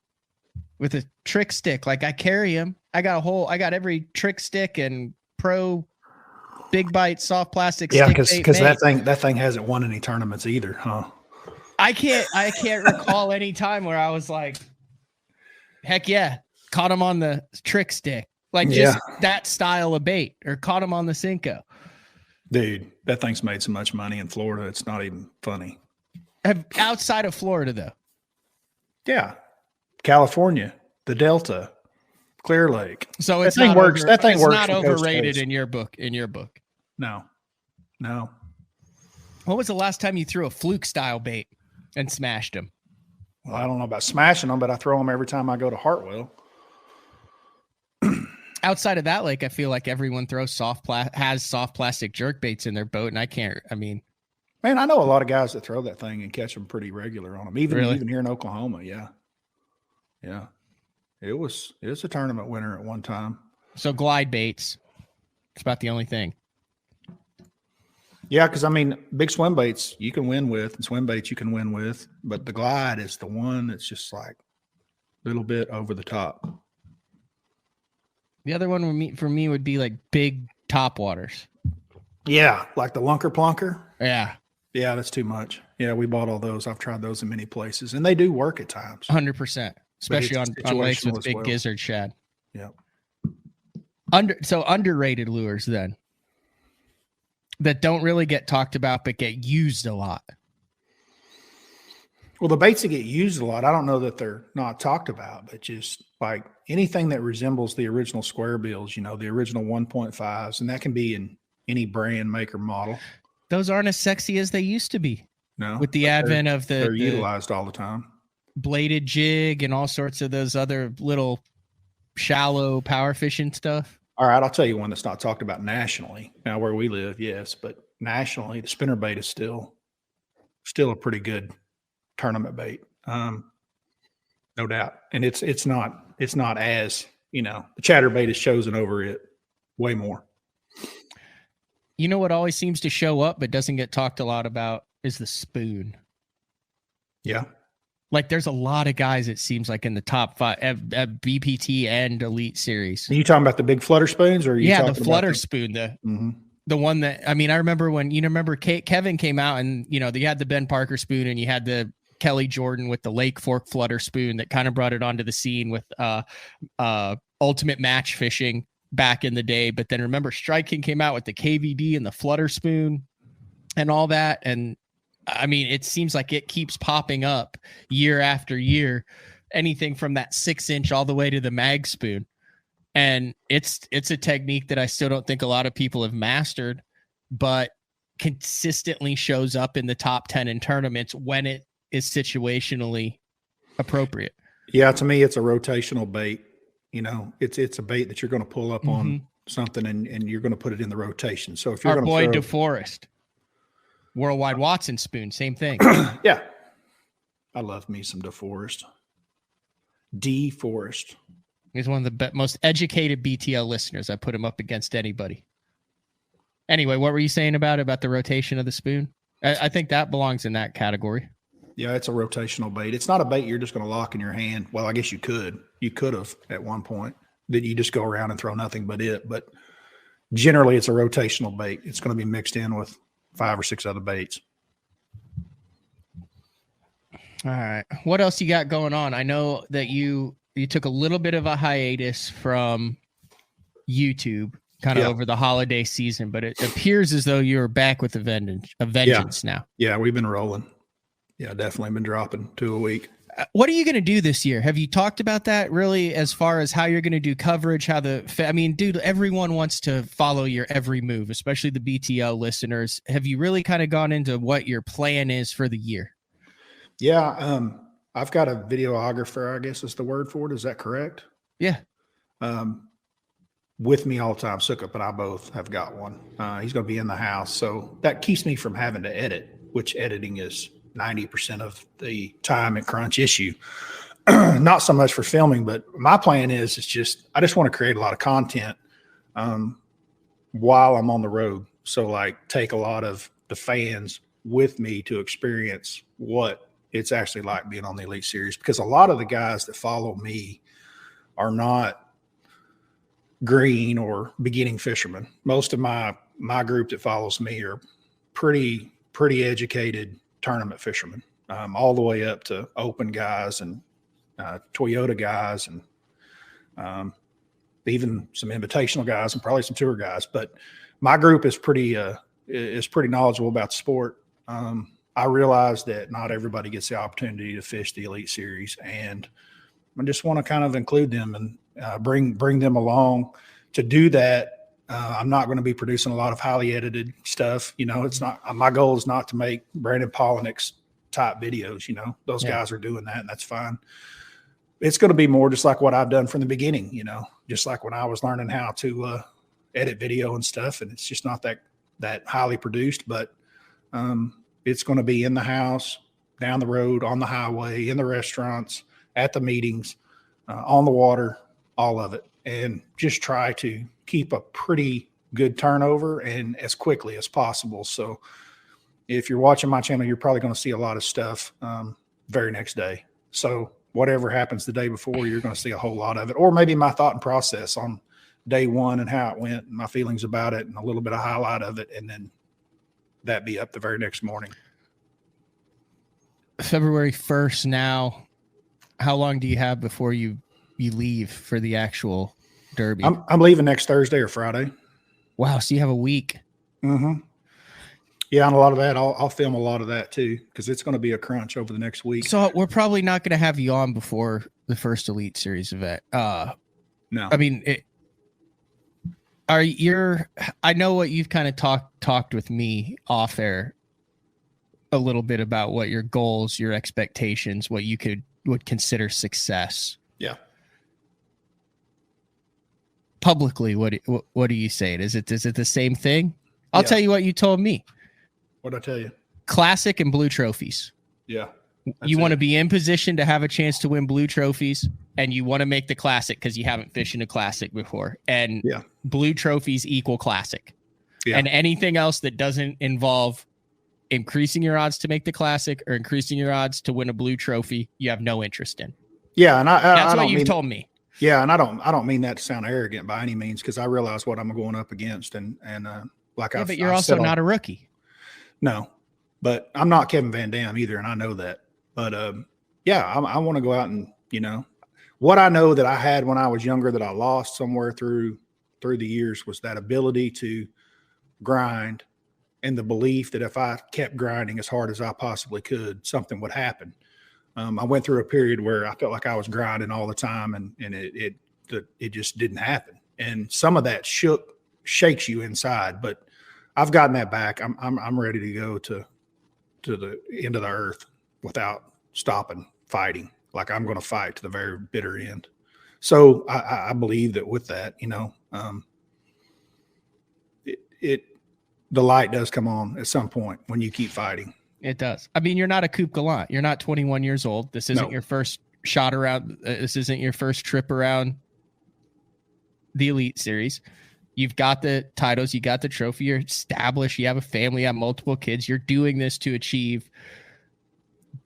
With a trick stick. Like I carry them. I got every trick stick and pro big bite soft plastic. Yeah, because that thing hasn't won any tournaments either, huh? I can't recall any time where I was like, heck yeah, caught him on the trick stick. Like just that style of bait, or caught him on the Cinco. Dude, that thing's made so much money in Florida, it's not even funny. Outside of Florida, though. Yeah. California, the Delta, Clear Lake. So that thing works. That thing works. Not overrated in your book. No. What was the last time you threw a fluke style bait and smashed them? Well, I don't know about smashing them, but I throw them every time I go to Hartwell. outside of that lake, I feel like everyone throws has soft plastic jerk baits in their boat, and Man, I know a lot of guys that throw that thing and catch them pretty regular on them. Even here in Oklahoma, yeah. It was a tournament winner at one time. So glide baits, it's about the only thing. Yeah, because big swim baits you can win with, and swim baits you can win with, but the glide is the one that's just like a little bit over the top. The other one for me would be like big top waters. Yeah, like the lunker plunker. Yeah, that's too much. Yeah, we bought all those. I've tried those in many places, and they do work at times. 100%, especially on lakes with big gizzard shad. Yeah. Underrated lures then that don't really get talked about but get used a lot. Well, the baits that get used a lot, I don't know that they're not talked about, but just like anything that resembles the original square bills, the original 1.5s, and that can be in any brand, maker, model. Those aren't as sexy as they used to be. No, with the advent of they're utilized all the time. Bladed jig and all sorts of those other little shallow power fishing stuff. All right, I'll tell you one that's not talked about nationally. Now, where we live, yes, but nationally, the spinnerbait is still a pretty good tournament bait, no doubt. And it's not as the chatterbait is chosen over it way more. You know what always seems to show up but doesn't get talked a lot about is the spoon. Yeah. Like there's a lot of guys, it seems like, in the top 5 at BPT and Elite Series. Are you talking about the big flutter spoons, or are you talking the flutter spoon, the one that I remember when Kevin came out, and you had the Ben Parker spoon, and you had the Kelly Jordan with the Lake Fork flutter spoon that kind of brought it onto the scene with ultimate match fishing back in the day. But then remember, Strike King came out with the KVD and the flutter spoon and all that, and it seems like it keeps popping up year after year, anything from that 6-inch all the way to the mag spoon. And it's a technique that I still don't think a lot of people have mastered, but consistently shows up in the top 10 in tournaments when it is situationally appropriate. Yeah. To me, it's a rotational bait. It's a bait that you're going to pull up on something and you're going to put it in the rotation. So if you're our boy DeForest, Worldwide Watson spoon, same thing. Yeah. I love me some DeForest. DeForest. He's one of the most educated BTL listeners. I put him up against anybody. Anyway, what were you saying about the rotation of the spoon? I think that belongs in that category. Yeah, it's a rotational bait. It's not a bait you're just going to lock in your hand. Well, I guess you could. You could have at one point. That you just go around and throw nothing but it. But generally, it's a rotational bait. It's going to be mixed in with 5 or 6 other baits. All right. What else you got going on? I know that you took a little bit of a hiatus from YouTube kind of over the holiday season, but it appears as though you're back with a vengeance now. Yeah, we've been rolling. Yeah, definitely been dropping 2 a week. What are you going to do this year? Have you talked about that really, as far as how you're going to do coverage, dude, everyone wants to follow your every move, especially the BTL listeners. Have you really kind of gone into what your plan is for the year? Yeah. I've got a videographer, I guess is the word for it. Is that correct? Yeah. With me all the time. Sukup and I both have got one. He's going to be in the house. So that keeps me from having to edit, which editing is 90% of the time and crunch issue. Not so much for filming, but my plan I just want to create a lot of content while I'm on the road. So like take a lot of the fans with me to experience what it's actually like being on the Elite Series, because a lot of the guys that follow me are not green or beginning fishermen. Most of my group that follows me are pretty educated tournament fishermen, all the way up to open guys and Toyota guys and even some invitational guys and probably some tour guys. But my group is pretty knowledgeable about the sport. I realize that not everybody gets the opportunity to fish the Elite Series, and I just want to kind of include them and bring them along. To do that, I'm not going to be producing a lot of highly edited stuff. It's not, my goal is not to make Brandon Polinick's type videos. Those guys are doing that, and that's fine. It's going to be more just like what I've done from the beginning. just like when I was learning how to edit video and stuff, and it's just not that highly produced, but it's going to be in the house, down the road, on the highway, in the restaurants, at the meetings, on the water, all of it, and just try to keep a pretty good turnover and as quickly as possible. So if you're watching my channel, you're probably going to see a lot of stuff very next day. So whatever happens the day before, you're going to see a whole lot of it, or maybe my thought and process on day one and how it went and my feelings about it and a little bit of highlight of it. And then that be up the very next morning. February 1st now. How long do you have before you leave for the actual Derby? I'm leaving next Thursday or Friday. Wow. So you have a week. Mm-hmm. Yeah, and a lot of that, I'll film a lot of that too, because it's going to be a crunch over the next week. So we're probably not going to have you on before the first Elite Series event. No, I mean, I know what you've kind of talked with me off air a little bit about what your goals, your expectations, what you would consider success. Yeah. Publicly, what do you say? Is it the same thing? I'll tell you what you told me. What'd I tell you? Classic and blue trophies. Yeah. You want to be in position to have a chance to win blue trophies, and you want to make the classic because you haven't fished in a classic before. And blue trophies equal classic. Yeah. And anything else that doesn't involve increasing your odds to make the classic or increasing your odds to win a blue trophy, you have no interest in. Yeah, and that's what you've told me. Yeah, and I don't mean that to sound arrogant by any means, because I realize what I'm going up against, and like yeah, but you're also not a rookie. No, but I'm not Kevin Van Dam either, and I know that. But yeah, I want to go out and, what I know that I had when I was younger that I lost somewhere through the years was that ability to grind and the belief that if I kept grinding as hard as I possibly could, something would happen. I went through a period where I felt like I was grinding all the time, and it just didn't happen. And some of that shakes you inside, but I've gotten that back. I'm ready to go to the end of the earth without stopping fighting. Like, I'm going to fight to the very bitter end. So I believe that with that, the light does come on at some point when you keep fighting. It does. I mean, you're not a coupe gallant. You're not 21 years old. This isn't your first shot around. This isn't your first trip around the Elite Series. You've got the titles. You got the trophy. You're established. You have a family. You have multiple kids. You're doing this to achieve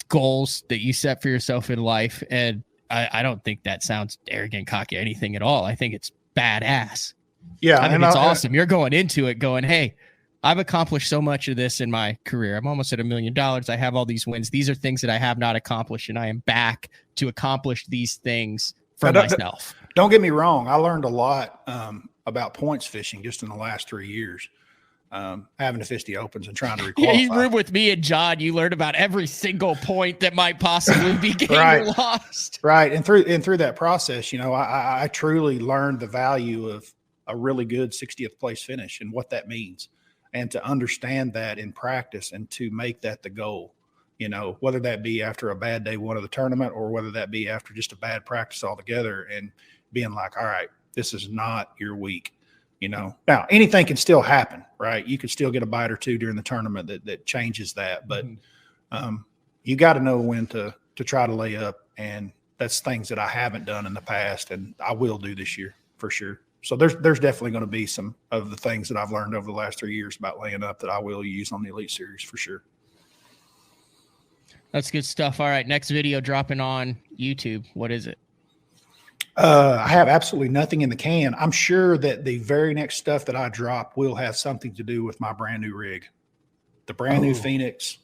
goals that you set for yourself in life. And I don't think that sounds arrogant, cocky, anything at all. I think it's badass. Yeah. I think it's awesome. You're going into it going, hey, I've accomplished so much of this in my career. I'm almost at $1 million. I have all these wins. These are things that I have not accomplished, and I am back to accomplish these things for myself. Don't get me wrong. I learned a lot about points fishing just in the last 3 years, having to fish the opens and trying to requalify. Yeah, you room with me and John. You learned about every single point that might possibly be gained right. or lost. Right, and through that process, I truly learned the value of a really good 60th place finish and what that means, and to understand that in practice and to make that the goal. Whether that be after a bad day one of the tournament or whether that be after just a bad practice altogether, and being like, all right, this is not your week. Now anything can still happen, right? You could still get a bite or two during the tournament that changes that, but you got to know when to try to lay up, and that's things that I haven't done in the past, and I will do this year for sure. So there's definitely going to be some of the things that I've learned over the last 3 years about laying up that I will use on the Elite Series for sure. That's good stuff. All right, next video dropping on YouTube. What is it? I have absolutely nothing in the can. I'm sure that the very next stuff that I drop will have something to do with my brand new rig, the brand new Phoenix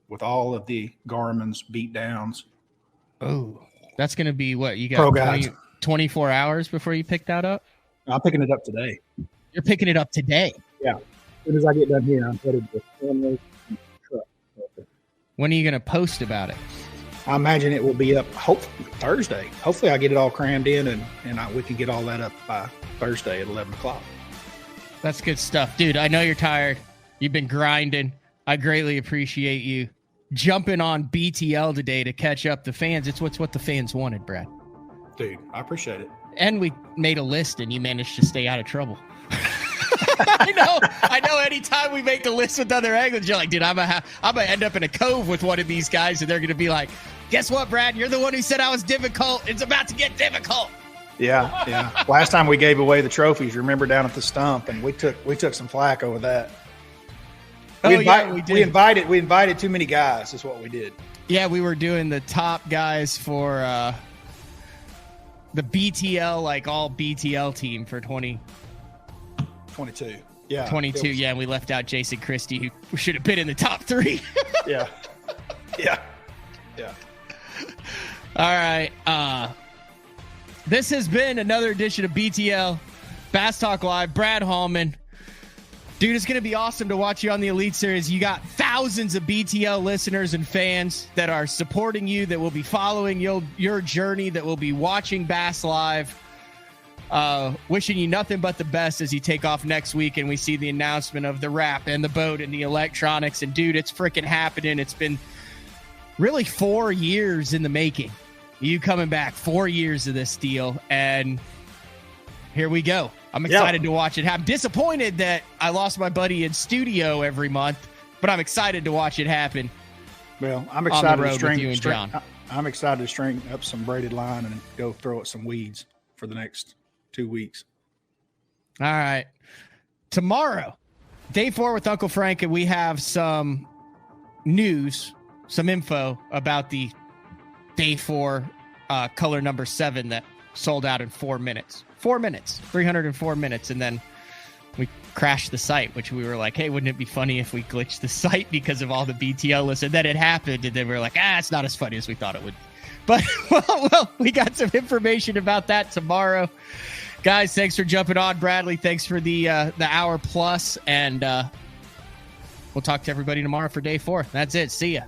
with all of the Garmin's beat downs. Oh, that's going to be what you got 24 hours before you pick that up? I'm picking it up today. You're picking it up today? Yeah. As soon as I get done here, I'm headed to the family truck. When are you going to post about it? I imagine it will be up hopefully Thursday. Hopefully I get it all crammed in and we can get all that up by Thursday at 11 o'clock. That's good stuff. Dude, I know you're tired. You've been grinding. I greatly appreciate you jumping on BTL today to catch up the fans. It's what the fans wanted, Brad. Dude, I appreciate it. And we made a list, and you managed to stay out of trouble. I know. Anytime we make a list with other anglers, you're like, dude, I'm gonna end up in a cove with one of these guys, and they're gonna be like, guess what, Brad? You're the one who said I was difficult. It's about to get difficult. Yeah. Last time we gave away the trophies, remember, down at the stump, and we took some flack over that. We did. We invited too many guys. Is what we did. Yeah, we were doing the top guys for the BTL, like all BTL team for 2022. Yeah. 22. Yeah, and we left out Jason Christie, who should have been in the top 3. Yeah. All right. This has been another edition of BTL Bass Talk Live. Brad Hallman. Dude, it's going to be awesome to watch you on the Elite Series. You got thousands of BTL listeners and fans that are supporting you, that will be following your journey, that will be watching Bass Live. Wishing you nothing but the best as you take off next week and we see the announcement of the wrap and the boat and the electronics. And, dude, it's freaking happening. It's been really 4 years in the making. You coming back, 4 years of this deal, and here we go. I'm excited to watch it happen. Disappointed that I lost my buddy in studio every month, but I'm excited to watch it happen. Well, I'm excited John. I'm excited to string up some braided line and go throw at some weeds for the next 2 weeks. All right. Tomorrow, day 4 with Uncle Frank, and we have some news, some info about the day 4 color number 7 that sold out in 4 minutes. 4 minutes, 304 minutes, and then we crashed the site, which we were like, hey, wouldn't it be funny if we glitched the site because of all the BTL lists? And then it happened, and then we were like, it's not as funny as we thought it would. But, well, we got some information about that tomorrow. Guys, thanks for jumping on. Bradley, thanks for the hour plus, and we'll talk to everybody tomorrow for day 4. That's it. See ya.